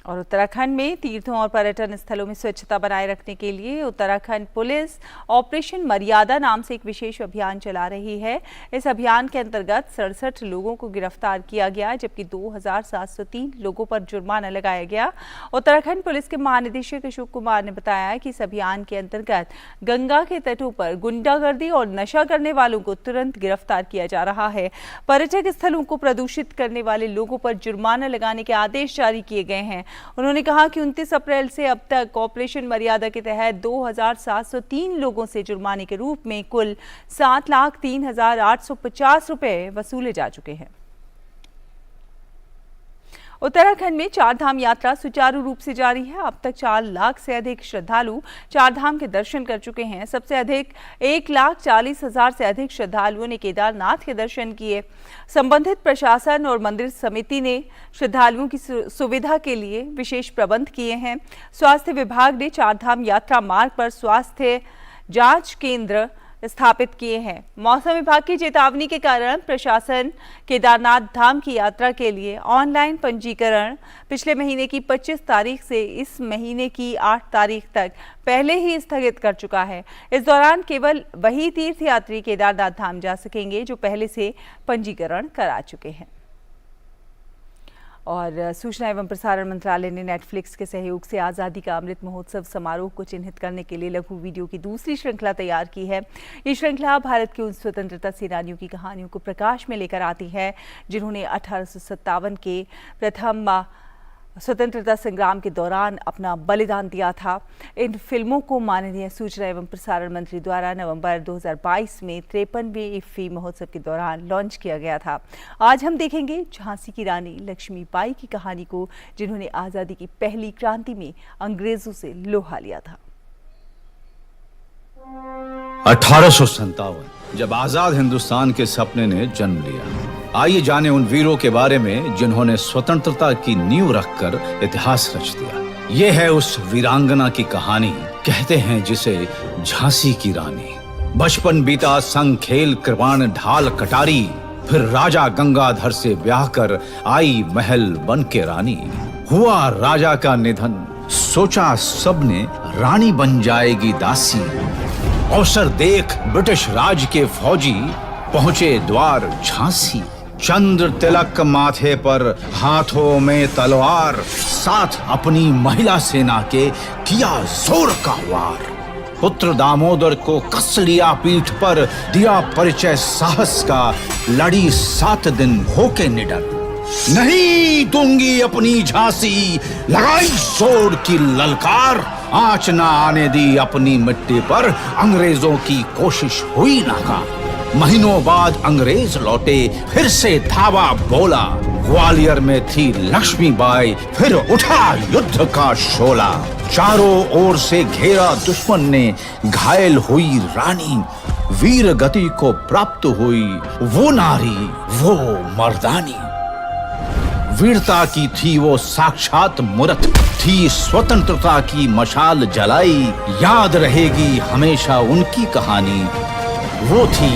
और उत्तराखंड में तीर्थों और पर्यटन स्थलों में स्वच्छता बनाए रखने के लिए उत्तराखंड पुलिस ऑपरेशन मर्यादा नाम से एक विशेष अभियान चला रही है। इस अभियान के अंतर्गत 67 लोगों को गिरफ्तार किया गया, जबकि 2703 लोगों पर जुर्माना लगाया गया। उत्तराखंड पुलिस के महानिदेशक अशोक कुमार ने बताया कि इस अभियान के अंतर्गत गंगा के तटों पर गुंडागर्दी और नशा करने वालों को तुरंत गिरफ्तार किया जा रहा है। पर्यटक स्थलों को प्रदूषित करने वाले लोगों पर जुर्माना लगाने के आदेश जारी किए गए हैं। उन्होंने कहा कि 29 अप्रैल से अब तक ऑपरेशन मर्यादा के तहत 2703 लोगों से जुर्माने के रूप में कुल 7,03,850 रुपए वसूले जा चुके हैं। उत्तराखंड में चारधाम यात्रा सुचारू रूप से जारी है। अब तक 4 लाख से अधिक श्रद्धालु चारधाम के दर्शन कर चुके हैं। सबसे अधिक 1,40,000 से अधिक श्रद्धालुओं ने केदारनाथ के दर्शन किए। संबंधित प्रशासन और मंदिर समिति ने श्रद्धालुओं की सुविधा के लिए विशेष प्रबंध किए हैं। स्वास्थ्य विभाग ने चारधाम यात्रा मार्ग पर स्वास्थ्य जांच केंद्र स्थापित किए हैं। मौसम विभाग की चेतावनी के कारण प्रशासन केदारनाथ धाम की यात्रा के लिए ऑनलाइन पंजीकरण पिछले महीने की 25 तारीख से इस महीने की 8 तारीख तक पहले ही स्थगित कर चुका है। इस दौरान केवल वही तीर्थयात्री केदारनाथ धाम जा सकेंगे जो पहले से पंजीकरण करा चुके हैं। और सूचना एवं प्रसारण मंत्रालय ने नेटफ्लिक्स के सहयोग से आज़ादी का अमृत महोत्सव समारोह को चिन्हित करने के लिए लघु वीडियो की दूसरी श्रृंखला तैयार की है। ये श्रृंखला भारत के उन स्वतंत्रता सेनानियों की कहानियों को प्रकाश में लेकर आती है जिन्होंने 1857 के प्रथम स्वतंत्रता संग्राम के दौरान अपना बलिदान दिया था। इन फिल्मों को माननीय सूचना एवं प्रसारण मंत्री द्वारा नवंबर 2022 में 53वें इफ्फी महोत्सव के दौरान लॉन्च किया गया था। आज हम देखेंगे झांसी की रानी लक्ष्मीबाई की कहानी को, जिन्होंने आज़ादी की पहली क्रांति में अंग्रेजों से लोहा लिया था। 1857 जब आजाद हिंदुस्तान के सपने ने जन्म लिया। आइए जाने उन वीरों के बारे में जिन्होंने स्वतंत्रता की नींव रखकर इतिहास रच दिया। ये है उस वीरांगना की कहानी, कहते हैं जिसे झांसी की रानी। बचपन बीता संग खेल कृपाण ढाल कटारी, फिर राजा गंगाधर से ब्याह कर आई महल बन के रानी। हुआ राजा का निधन, सोचा सबने रानी बन जाएगी दासी। अवसर देख ब्रिटिश राज के फौजी पहुंचे द्वार झांसी। चंद्र तिलक माथे पर, हाथों में तलवार, साथ अपनी महिला सेना के किया जोर का वार। पुत्र दामोदर को कस लिया पीठ पर, दिया परिचय साहस का, लड़ी 7 दिन होके निडर। नहीं दूंगी अपनी झांसी, लगाई जोर की ललकार, आंच ना आने दी अपनी मिट्टी पर, अंग्रेजों की कोशिश हुई नाकाम। महीनों बाद अंग्रेज लौटे, फिर से धावा बोला। ग्वालियर में थी लक्ष्मीबाई, फिर उठा युद्ध का शोला। चारों ओर से घेरा दुश्मन ने, घायल हुई रानी। वीर गति को प्राप्त हुई वो नारी, वो मर्दानी। वीरता की थी वो साक्षात मूरत, थी स्वतंत्रता की मशाल जलाई। याद रहेगी हमेशा उनकी कहानी, वो थी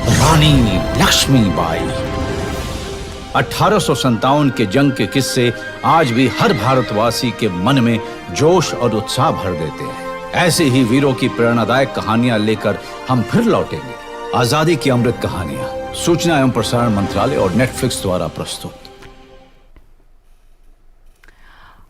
रानी लक्ष्मीबाई। 1857 के जंग के किस्से आज भी हर भारतवासी के मन में जोश और उत्साह भर देते हैं। ऐसे ही वीरों की प्रेरणादायक कहानियां लेकर हम फिर लौटेंगे। आजादी की अमृत कहानियां, सूचना एवं प्रसारण मंत्रालय और नेटफ्लिक्स द्वारा प्रस्तुत।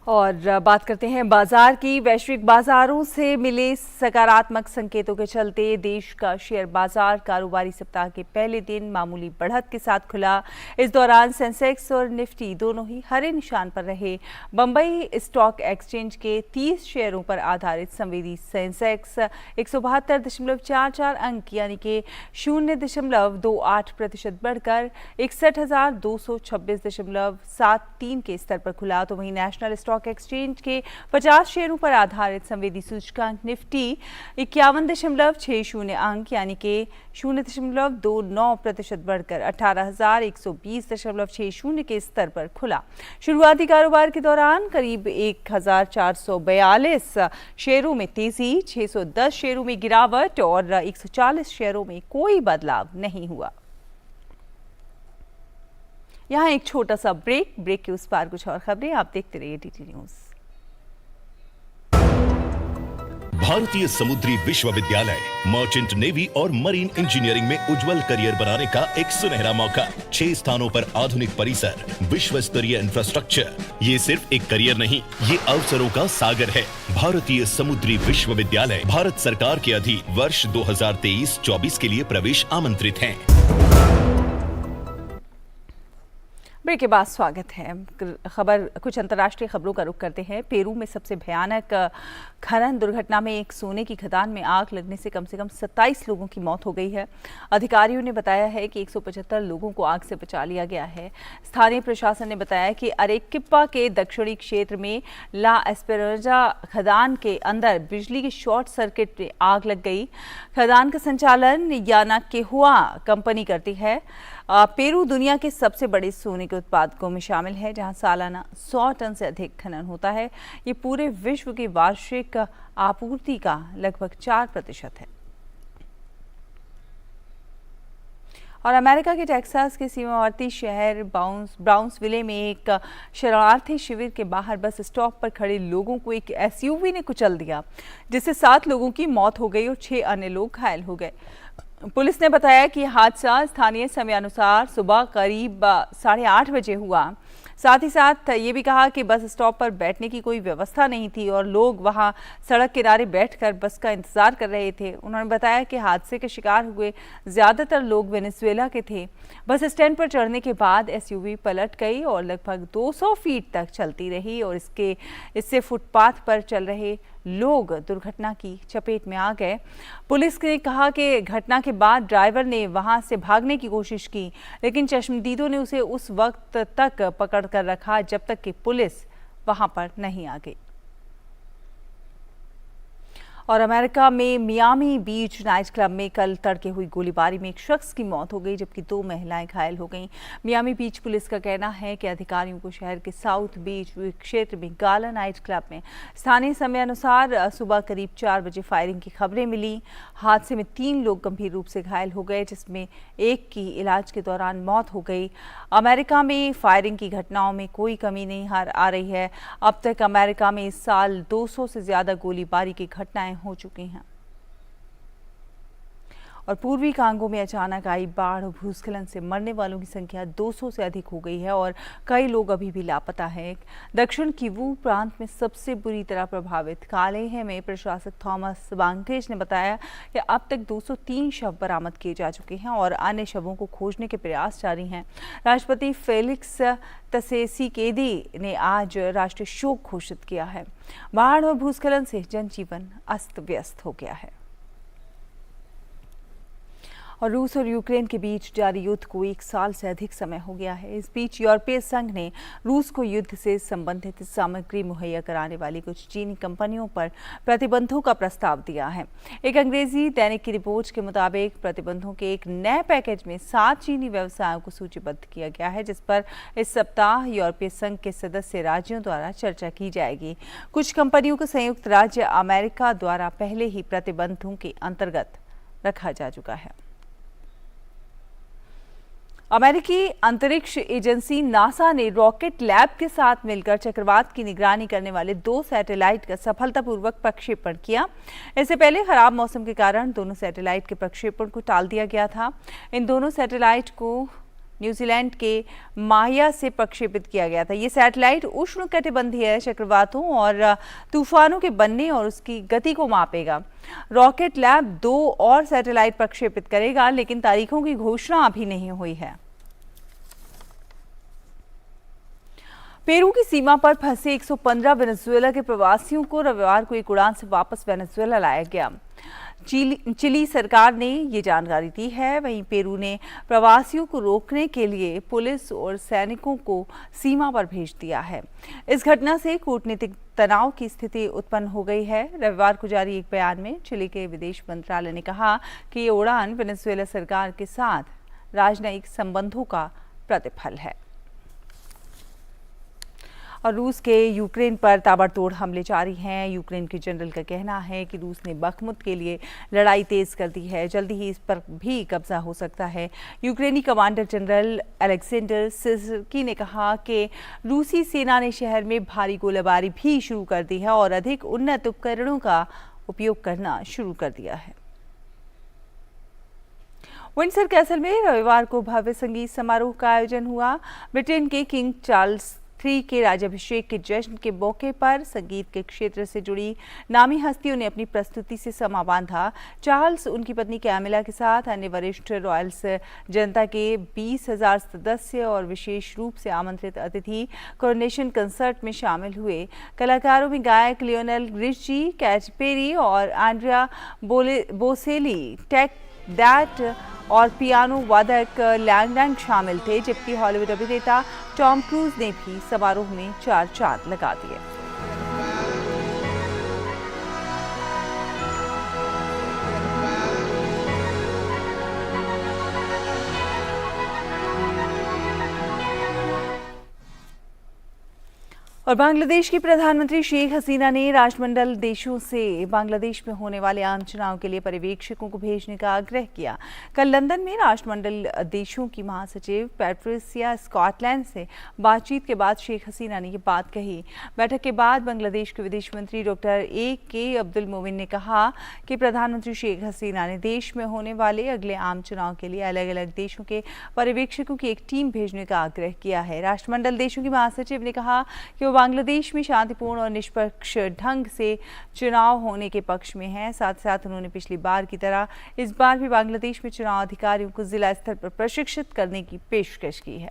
और बात करते हैं बाजार की। वैश्विक बाजारों से मिले सकारात्मक संकेतों के चलते देश का शेयर बाजार कारोबारी सप्ताह के पहले दिन मामूली बढ़त के साथ खुला। इस दौरान सेंसेक्स और निफ्टी दोनों ही हरे निशान पर रहे। बंबई स्टॉक एक्सचेंज के 30 शेयरों पर आधारित संवेदी सेंसेक्स 172.44 अंक यानी कि 0.28% बढ़कर 61,226.73 के स्तर पर खुला। तो वहीं नेशनल स्टॉक एक्सचेंज के 50 शेयरों पर आधारित संवेदी सूचकांक निफ्टी 51.60 अंक यानी कि 0.29% बढ़कर 18,120.60 के स्तर पर खुला। शुरुआती कारोबार के दौरान करीब 1,442 शेयरों में तेजी, 610 शेयरों में गिरावट और 140 शेयरों में कोई बदलाव नहीं हुआ। यहाँ एक छोटा सा ब्रेक के उस पार कुछ और खबरें। आप देखते रहिए डीटी न्यूज। भारतीय समुद्री विश्वविद्यालय मर्चेंट नेवी और मरीन इंजीनियरिंग में उज्जवल करियर बनाने का एक सुनहरा मौका। 6 स्थानों पर आधुनिक परिसर, विश्व स्तरीय इंफ्रास्ट्रक्चर। ये सिर्फ एक करियर नहीं, ये अवसरों का सागर है। भारतीय समुद्री विश्वविद्यालय भारत सरकार के अधीन वर्ष 2023-24 के लिए प्रवेश आमंत्रित हैं। ब्रेक के बाद स्वागत है। कुछ अंतर्राष्ट्रीय खबरों का रुख करते हैं। पेरू में सबसे भयानक खनन दुर्घटना में एक सोने की खदान में आग लगने से कम 27 लोगों की मौत हो गई है। अधिकारियों ने बताया है कि 175 लोगों को आग से बचा लिया गया है। स्थानीय प्रशासन ने बताया कि अरेक्विपा के दक्षिणी क्षेत्र में ला एस्पेरांजा खदान के अंदर बिजली के शॉर्ट सर्किट में आग लग गई। खदान का संचालन यानाकेहुआ कंपनी करती है। पेरू दुनिया के सबसे बड़े सोने के उत्पादकों में शामिल है, जहां सालाना 100 टन से अधिक खनन होता है। ये पूरे विश्व की वार्षिक आपूर्ति का लगभग 4% है। और अमेरिका के टेक्सास के सीमावर्ती शहर ब्राउन्सविले में एक शरणार्थी शिविर के बाहर बस स्टॉप पर खड़े लोगों को एक एसयूवी ने कुचल दिया, जिससे 7 लोगों की मौत हो गई और 6 अन्य लोग घायल हो गए। पुलिस ने बताया कि हादसा स्थानीय समयानुसार सुबह करीब 8:30 बजे हुआ। साथ ही साथ ये भी कहा कि बस स्टॉप पर बैठने की कोई व्यवस्था नहीं थी और लोग वहां सड़क किनारे बैठकर बस का इंतजार कर रहे थे। उन्होंने बताया कि हादसे के शिकार हुए ज्यादातर लोग वेनेजुएला के थे। बस स्टैंड पर चढ़ने के बाद एसयूवी पलट गई और लगभग 200 फीट तक चलती रही और इससे फुटपाथ पर चल रहे लोग दुर्घटना की चपेट में आ गए। पुलिस ने कहा कि घटना के बाद ड्राइवर ने वहां से भागने की कोशिश की, लेकिन चश्मदीदों ने उसे उस वक्त तक पकड़ कर रखा जब तक कि पुलिस वहां पर नहीं आ गई। और अमेरिका में मियामी बीच नाइट क्लब में कल तड़के हुई गोलीबारी में एक शख्स की मौत हो गई, जबकि 2 महिलाएं घायल हो गईं। मियामी बीच पुलिस का कहना है कि अधिकारियों को शहर के साउथ बीच क्षेत्र में गाला नाइट क्लब में स्थानीय समय अनुसार सुबह करीब 4 बजे फायरिंग की खबरें मिली। हादसे में 3 लोग गंभीर रूप से घायल हो गए, जिसमें एक की इलाज के दौरान मौत हो गई। अमेरिका में फायरिंग की घटनाओं में कोई कमी नहीं आ रही है। अब तक अमेरिका में इस साल 200 से ज्यादा गोलीबारी की घटनाएं हो चुकी हैं। और पूर्वी कांगो में अचानक आई बाढ़ और भूस्खलन से मरने वालों की संख्या 200 से अधिक हो गई है और कई लोग अभी भी लापता हैं। दक्षिण किवू प्रांत में सबसे बुरी तरह प्रभावित कालेह में प्रशासक थॉमस बांकेज ने बताया कि अब तक 203 शव बरामद किए जा चुके हैं और अन्य शवों को खोजने के प्रयास जारी हैं। राष्ट्रपति फेलिक्स त्सेसीकेदी ने आज राष्ट्रीय शोक घोषित किया है। बाढ़ और भूस्खलन से जनजीवन अस्त व्यस्त हो गया है। और रूस और यूक्रेन के बीच जारी युद्ध को 1 साल से अधिक समय हो गया है। इस बीच यूरोपीय संघ ने रूस को युद्ध से संबंधित सामग्री मुहैया कराने वाली कुछ चीनी कंपनियों पर प्रतिबंधों का प्रस्ताव दिया है। एक अंग्रेजी दैनिक की रिपोर्ट के मुताबिक प्रतिबंधों के एक नए पैकेज में 7 चीनी व्यवसायों को सूचीबद्ध किया गया है, जिस पर इस सप्ताह यूरोपीय संघ के सदस्य राज्यों द्वारा चर्चा की जाएगी। कुछ कंपनियों को संयुक्त राज्य अमेरिका द्वारा पहले ही प्रतिबंधों के अंतर्गत रखा जा चुका है। अमेरिकी अंतरिक्ष एजेंसी नासा ने रॉकेट लैब के साथ मिलकर चक्रवात की निगरानी करने वाले 2 सैटेलाइट का सफलतापूर्वक प्रक्षेपण किया। इससे पहले खराब मौसम के कारण दोनों सैटेलाइट के प्रक्षेपण को टाल दिया गया था। इन दोनों सैटेलाइट को न्यूजीलैंड के माहिया से प्रक्षेपित किया गया था। ये सैटेलाइट उष्णकटिबंधीय चक्रवातों और तूफानों के बनने और उसकी गति को मापेगा। रॉकेट लैब 2 और सैटेलाइट प्रक्षेपित करेगा, लेकिन तारीखों की घोषणा अभी नहीं हुई है। पेरू की सीमा पर फंसे 115 वेनेजुएला के प्रवासियों को रविवार को एक उड़ान से वापस वेनेजुएला लाया गया। चिली सरकार ने ये जानकारी दी है। वहीं पेरू ने प्रवासियों को रोकने के लिए पुलिस और सैनिकों को सीमा पर भेज दिया है। इस घटना से कूटनीतिक तनाव की स्थिति उत्पन्न हो गई है। रविवार को जारी एक बयान में चिली के विदेश मंत्रालय ने कहा कि ये उड़ान वेनेजुएला सरकार के साथ राजनयिक संबंधों का प्रतिफल है। और रूस के यूक्रेन पर ताबड़तोड़ हमले जारी हैं। यूक्रेन के जनरल का कहना है कि रूस ने बखमुत के लिए लड़ाई तेज कर दी है। जल्दी ही इस पर भी कब्जा हो सकता है। यूक्रेनी कमांडर जनरल अलेक्जेंडर सिर्स्की ने कहा कि रूसी सेना ने शहर में भारी गोलाबारी भी शुरू कर दी है और अधिक उन्नत उपकरणों का उपयोग करना शुरू कर दिया है। विंडसर कैसल में रविवार को भव्य संगीत समारोह का आयोजन हुआ। ब्रिटेन के किंग चार्ल्स III के राज्याभिषेक के जश्न के मौके पर संगीत के क्षेत्र से जुड़ी नामी हस्तियों ने अपनी प्रस्तुति से समा बांधा। चार्ल्स उनकी पत्नी कैमिला के साथ अन्य वरिष्ठ रॉयल्स जनता के 20,000 सदस्य और विशेष रूप से आमंत्रित अतिथि कोरोनेशन कंसर्ट में शामिल हुए। कलाकारों में गायक लियोनेल रिची, कैटी पेरी और एंड्रिया बोसेली, टेक दैट और पियानो वादक लैंगलैंग शामिल थे, जबकि हॉलीवुड अभिनेता टॉम क्रूज ने भी समारोह में 4 चांद लगा दिए। और बांग्लादेश की प्रधानमंत्री शेख हसीना ने राष्ट्रमंडल देशों से बांग्लादेश में होने वाले आम चुनाव के लिए पर्यवेक्षकों को भेजने का आग्रह किया। कल लंदन में राष्ट्रमंडल देशों की महासचिव पैट्रिसिया स्कॉटलैंड से बातचीत के बाद शेख हसीना ने ये बात कही। बैठक के बाद बांग्लादेश के विदेश मंत्री डॉक्टर A.K. अब्दुल मोमिन ने कहा कि प्रधानमंत्री शेख हसीना ने देश में होने वाले अगले आम चुनाव के लिए अलग अलग देशों के पर्यवेक्षकों की एक टीम भेजने का आग्रह किया है। राष्ट्रमंडल देशों की महासचिव ने कहा कि बांग्लादेश में शांतिपूर्ण और निष्पक्ष ढंग से चुनाव होने के पक्ष में है। साथ साथ उन्होंने पिछली बार की तरह इस बार भी बांग्लादेश में चुनाव अधिकारियों को जिला स्तर पर प्रशिक्षित करने की पेशकश की है।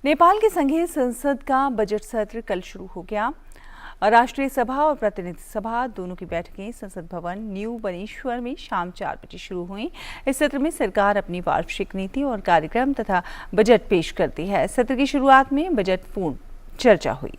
नेपाल के संघीय संसद का बजट सत्र कल शुरू हो गया। राष्ट्रीय सभा और प्रतिनिधि सभा दोनों की बैठकें संसद भवन न्यू बनेश्वर में शाम 4 बजे शुरू हुई। इस सत्र में सरकार अपनी वार्षिक नीति और कार्यक्रम तथा बजट पेश करती है। सत्र की शुरुआत में बजट पूर्ण चर्चा हुई।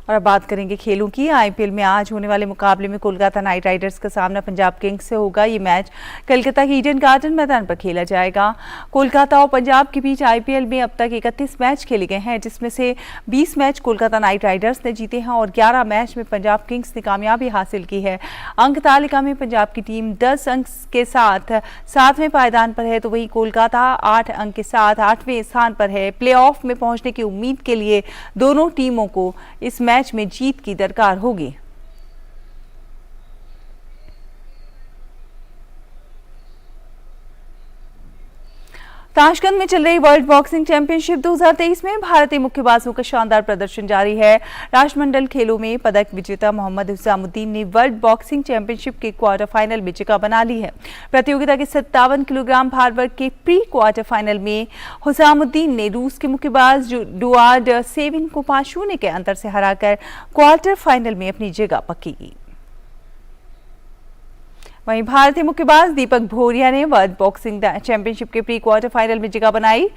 और अब बात करेंगे खेलों की। आईपीएल में आज होने वाले मुकाबले में कोलकाता नाइट राइडर्स का सामना पंजाब किंग्स से होगा। ये मैच कोलकाता के ईडन गार्डन मैदान पर खेला जाएगा। कोलकाता और पंजाब के बीच आईपीएल में अब तक 31 मैच खेले गए हैं, जिसमें से 20 मैच कोलकाता नाइट राइडर्स ने जीते हैं और 11 मैच में पंजाब किंग्स ने कामयाबी हासिल की है। अंक तालिका में पंजाब की टीम 10 अंक के साथ 7वें पायदान पर है, तो वहीं कोलकाता 8 अंक के साथ 8वें स्थान पर है। प्लेऑफ में पहुंचने की उम्मीद के लिए दोनों टीमों को इस मैच में जीत की दरकार होगी। ताशकंद में चल रही वर्ल्ड बॉक्सिंग चैंपियनशिप 2023 में भारतीय मुक्केबाजों का शानदार प्रदर्शन जारी है। राष्ट्रमंडल खेलों में पदक विजेता मोहम्मद हुसामुद्दीन ने वर्ल्ड बॉक्सिंग चैंपियनशिप के क्वार्टर फाइनल में जगह बना ली है। प्रतियोगिता के 57 किलोग्राम भार वर्ग के प्री क्वार्टर फाइनल में हुसामुद्दीन ने रूस के मुक्केबाज डुआर्ड सेविन को 5-0 के अंतर से हराकर क्वार्टर फाइनल में अपनी जगह पक्की की। वहीं भारतीय मुक्केबाज दीपक भोरिया ने वर्ल्ड बॉक्सिंग चैंपियनशिप के प्री क्वार्टर फाइनल में जगह बनाई।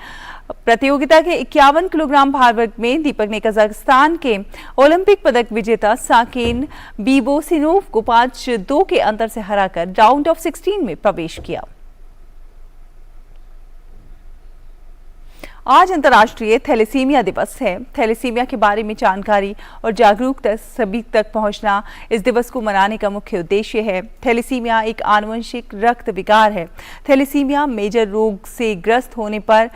प्रतियोगिता के 51 किलोग्राम भार वर्ग में दीपक ने कजाकिस्तान के ओलंपिक पदक विजेता साकेन बीबोसिनोव को 5-2 के अंतर से हराकर राउंड ऑफ 16 में प्रवेश किया। आज अंतर्राष्ट्रीय थैलेसीमिया दिवस है। थैलेसीमिया के बारे में जानकारी और जागरूकता सभी तक पहुंचना इस दिवस को मनाने का मुख्य उद्देश्य है। थैलेसीमिया एक आनुवंशिक रक्त विकार है। थैलेसीमिया मेजर रोग से ग्रस्त होने पर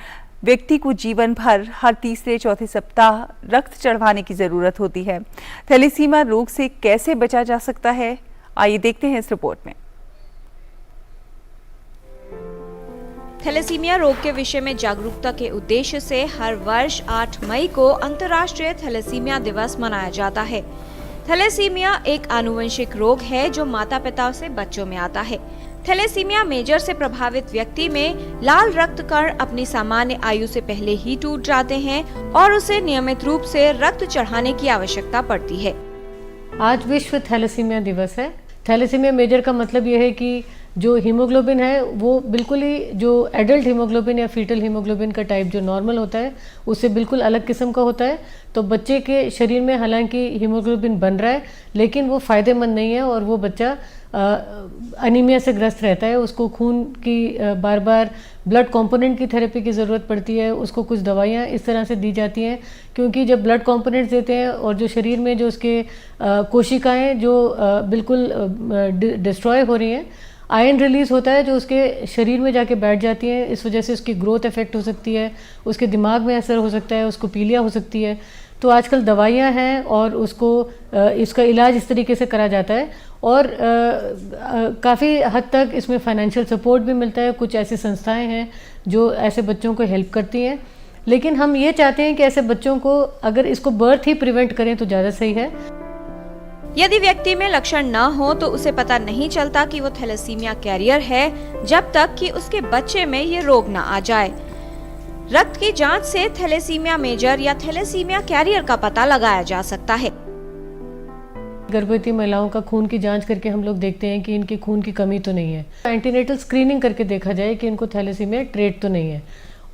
व्यक्ति को जीवन भर हर तीसरे-चौथे सप्ताह रक्त चढ़वाने की जरूरत होती है। थैलेसीमिया रोग से कैसे बचा जा सकता है, आइए देखते हैं इस रिपोर्ट में। थैलेसीमिया रोग के विषय में जागरूकता के उद्देश्य से हर वर्ष 8 मई को अंतर्राष्ट्रीय थैलेसीमिया दिवस मनाया जाता है। थैलेसीमिया एक आनुवंशिक रोग है जो माता पिता से बच्चों में आता है। थैलेसीमिया मेजर से प्रभावित व्यक्ति में लाल रक्त कण अपनी सामान्य आयु से पहले ही टूट जाते हैं और उसे नियमित रूप से रक्त चढ़ाने की आवश्यकता पड़ती है। आज विश्व थैलेसीमिया दिवस है। थैलेसीमिया मेजर का मतलब यह है कि जो हीमोग्लोबिन है वो बिल्कुल ही जो एडल्ट हीमोग्लोबिन या फीटल हीमोग्लोबिन का टाइप जो नॉर्मल होता है उससे बिल्कुल अलग किस्म का होता है। तो बच्चे के शरीर में हालांकि हीमोग्लोबिन बन रहा है लेकिन वो फ़ायदेमंद नहीं है और वो बच्चा अनीमिया से ग्रस्त रहता है। उसको खून की बार बार ब्लड कंपोनेंट की थेरेपी की ज़रूरत पड़ती है। उसको कुछ दवाइयाँ इस तरह से दी जाती हैं क्योंकि जब ब्लड कंपोनेंट्स देते हैं और जो शरीर में जो उसके कोशिकाएँ जो बिल्कुल डिस्ट्रॉय हो रही हैं, आयरन रिलीज़ होता है जो उसके शरीर में जाके बैठ जाती है। इस वजह से उसकी ग्रोथ इफेक्ट हो सकती है, उसके दिमाग में असर हो सकता है, उसको पीलिया हो सकती है। तो आजकल दवाइयाँ हैं और उसको इसका इलाज इस तरीके से करा जाता है और काफ़ी हद तक इसमें फाइनेंशियल सपोर्ट भी मिलता है। कुछ ऐसी संस्थाएं हैं जो ऐसे बच्चों को हेल्प करती हैं, लेकिन हम ये चाहते हैं कि ऐसे बच्चों को अगर इसको बर्थ ही प्रिवेंट करें तो ज़्यादा सही है। यदि व्यक्ति में लक्षण न हो तो उसे पता नहीं चलता कि वो थैलेसीमिया कैरियर है जब तक कि उसके बच्चे में ये रोग न आ जाए। रक्त की जांच से थैलेसीमिया मेजर या थैलेसीमिया कैरियर का पता लगाया जा सकता है। गर्भवती महिलाओं का खून की जांच करके हम लोग देखते हैं कि इनकी खून की कमी तो नहीं है। एंटीनेटल स्क्रीनिंग करके देखा जाए कि इनको थैलेसीमिया ट्रेट तो नहीं है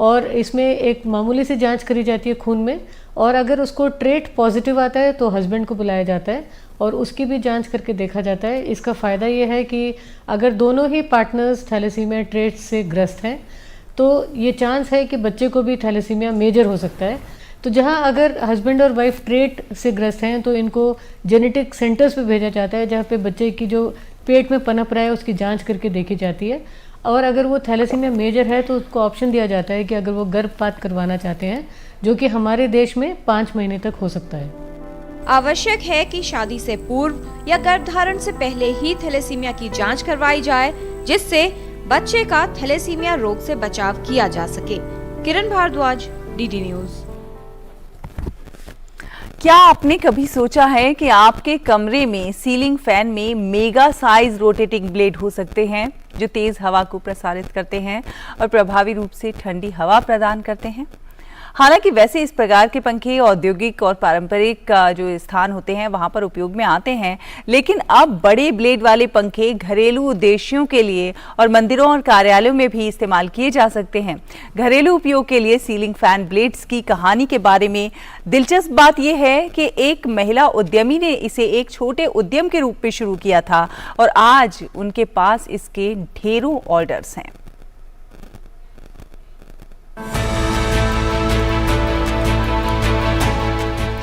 और इसमें एक मामूली सी जांच करी जाती है खून में और अगर उसको ट्रेट पॉजिटिव आता है तो हस्बैंड को बुलाया जाता है और उसकी भी जांच करके देखा जाता है। इसका फ़ायदा ये है कि अगर दोनों ही पार्टनर्स थैलेसीमिया ट्रेट से ग्रस्त हैं तो ये चांस है कि बच्चे को भी थैलेसीमिया मेजर हो सकता है। तो जहाँ अगर हस्बैंड और वाइफ ट्रेट से ग्रस्त हैं तो इनको जेनेटिक सेंटर्स पे भेजा जाता है जहाँ पे बच्चे की जो पेट में पनप रहा है उसकी जांच करके देखी जाती है और अगर वो थैलेसीमिया मेजर है तो उसको ऑप्शन दिया जाता है कि अगर वो गर्भपात करवाना चाहते हैं जो कि हमारे देश में 5 महीने तक हो सकता है। आवश्यक है कि शादी से पूर्व या गर्भधारण से पहले ही थैलेसीमिया की जांच करवाई जाए जिससे बच्चे का थैलेसीमिया रोग से बचाव किया जा सके। किरण भारद्वाज, डीडी न्यूज। क्या आपने कभी सोचा है कि आपके कमरे में सीलिंग फैन में मेगा साइज रोटेटिंग ब्लेड हो सकते हैं जो तेज हवा को प्रसारित करते हैं और प्रभावी रूप से ठंडी हवा प्रदान करते हैं? हालांकि वैसे इस प्रकार के पंखे औद्योगिक और पारंपरिक जो स्थान होते हैं वहां पर उपयोग में आते हैं, लेकिन अब बड़े ब्लेड वाले पंखे घरेलू उद्देश्यों के लिए और मंदिरों और कार्यालयों में भी इस्तेमाल किए जा सकते हैं। घरेलू उपयोग के लिए सीलिंग फैन ब्लेड्स की कहानी के बारे में दिलचस्प बात यह है कि एक महिला उद्यमी ने इसे एक छोटे उद्यम के रूप में शुरू किया था और आज उनके पास इसके ढेरों ऑर्डर्स हैं।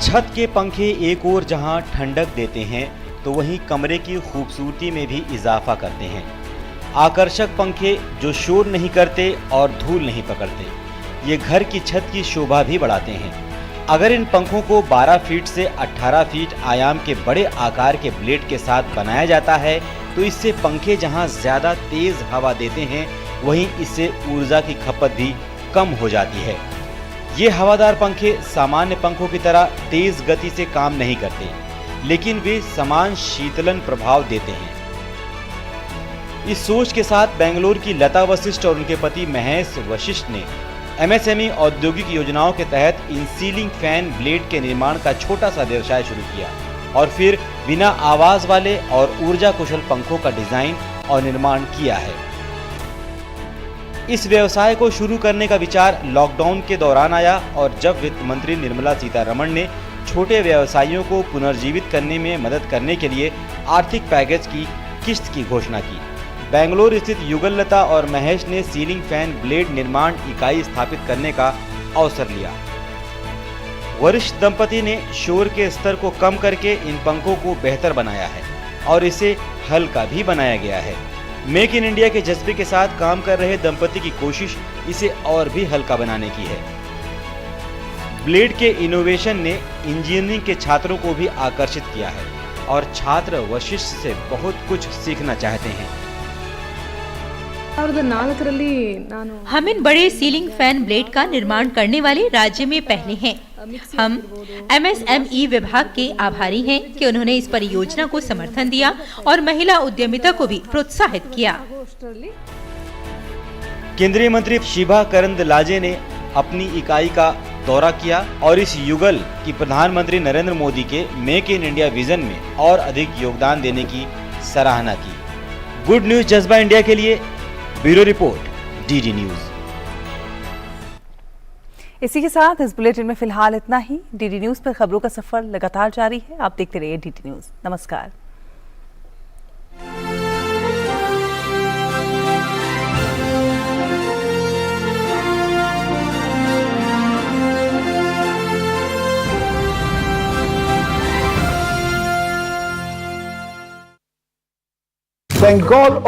छत के पंखे एक ओर जहां ठंडक देते हैं तो वहीं कमरे की खूबसूरती में भी इजाफा करते हैं। आकर्षक पंखे जो शोर नहीं करते और धूल नहीं पकड़ते, ये घर की छत की शोभा भी बढ़ाते हैं। अगर इन पंखों को 12 फीट से 18 फीट आयाम के बड़े आकार के ब्लेड के साथ बनाया जाता है तो इससे पंखे जहां ज्यादा तेज हवा देते हैं वहीं इससे ऊर्जा की खपत भी कम हो जाती है। ये हवादार पंखे सामान्य पंखों की तरह तेज गति से काम नहीं करते, लेकिन वे समान शीतलन प्रभाव देते हैं। इस सोच के साथ बेंगलुरु की लता वशिष्ठ और उनके पति महेश वशिष्ठ ने एमएसएमई औद्योगिक योजनाओं के तहत इन सीलिंग फैन ब्लेड के निर्माण का छोटा सा व्यवसाय शुरू किया और फिर बिना आवाज वाले और ऊर्जा कुशल पंखों का डिजाइन और निर्माण किया है। इस व्यवसाय को शुरू करने का विचार लॉकडाउन के दौरान आया और जब वित्त मंत्री निर्मला सीतारमण ने छोटे व्यवसायियों को पुनर्जीवित करने में मदद करने के लिए आर्थिक पैकेज की किस्त की घोषणा की। बेंगलुरु स्थित युगल लता और महेश ने सीलिंग फैन ब्लेड निर्माण इकाई स्थापित करने का अवसर लिया। वरिष्ठ दंपति ने शोर के स्तर को कम करके इन पंखों को बेहतर बनाया है और इसे हल्का भी बनाया गया है। मेक इन इंडिया के जज्बे के साथ काम कर रहे दंपति की कोशिश इसे और भी हल्का बनाने की है। ब्लेड के इनोवेशन ने इंजीनियरिंग के छात्रों को भी आकर्षित किया है और छात्र वशिष्ठ से बहुत कुछ सीखना चाहते हैं। हम इन बड़े सीलिंग फैन ब्लेड का निर्माण करने वाले राज्य में पहले हैं। हम MSME विभाग के आभारी हैं कि उन्होंने इस परियोजना को समर्थन दिया और महिला उद्यमिता को भी प्रोत्साहित किया। केंद्रीय मंत्री शिभा करंदलाजे ने अपनी इकाई का दौरा किया और इस युगल की प्रधानमंत्री नरेंद्र मोदी के मेक इन इंडिया विजन में और अधिक योगदान देने की सराहना की। गुड न्यूज जज्बा इंडिया के लिए ब्यूरो रिपोर्ट, DD न्यूज। इसी के साथ इस बुलेटिन में फिलहाल इतना ही। DD न्यूज पर खबरों का सफर लगातार जारी है। आप देखते रहिए DD न्यूज। नमस्कार। बंगाल और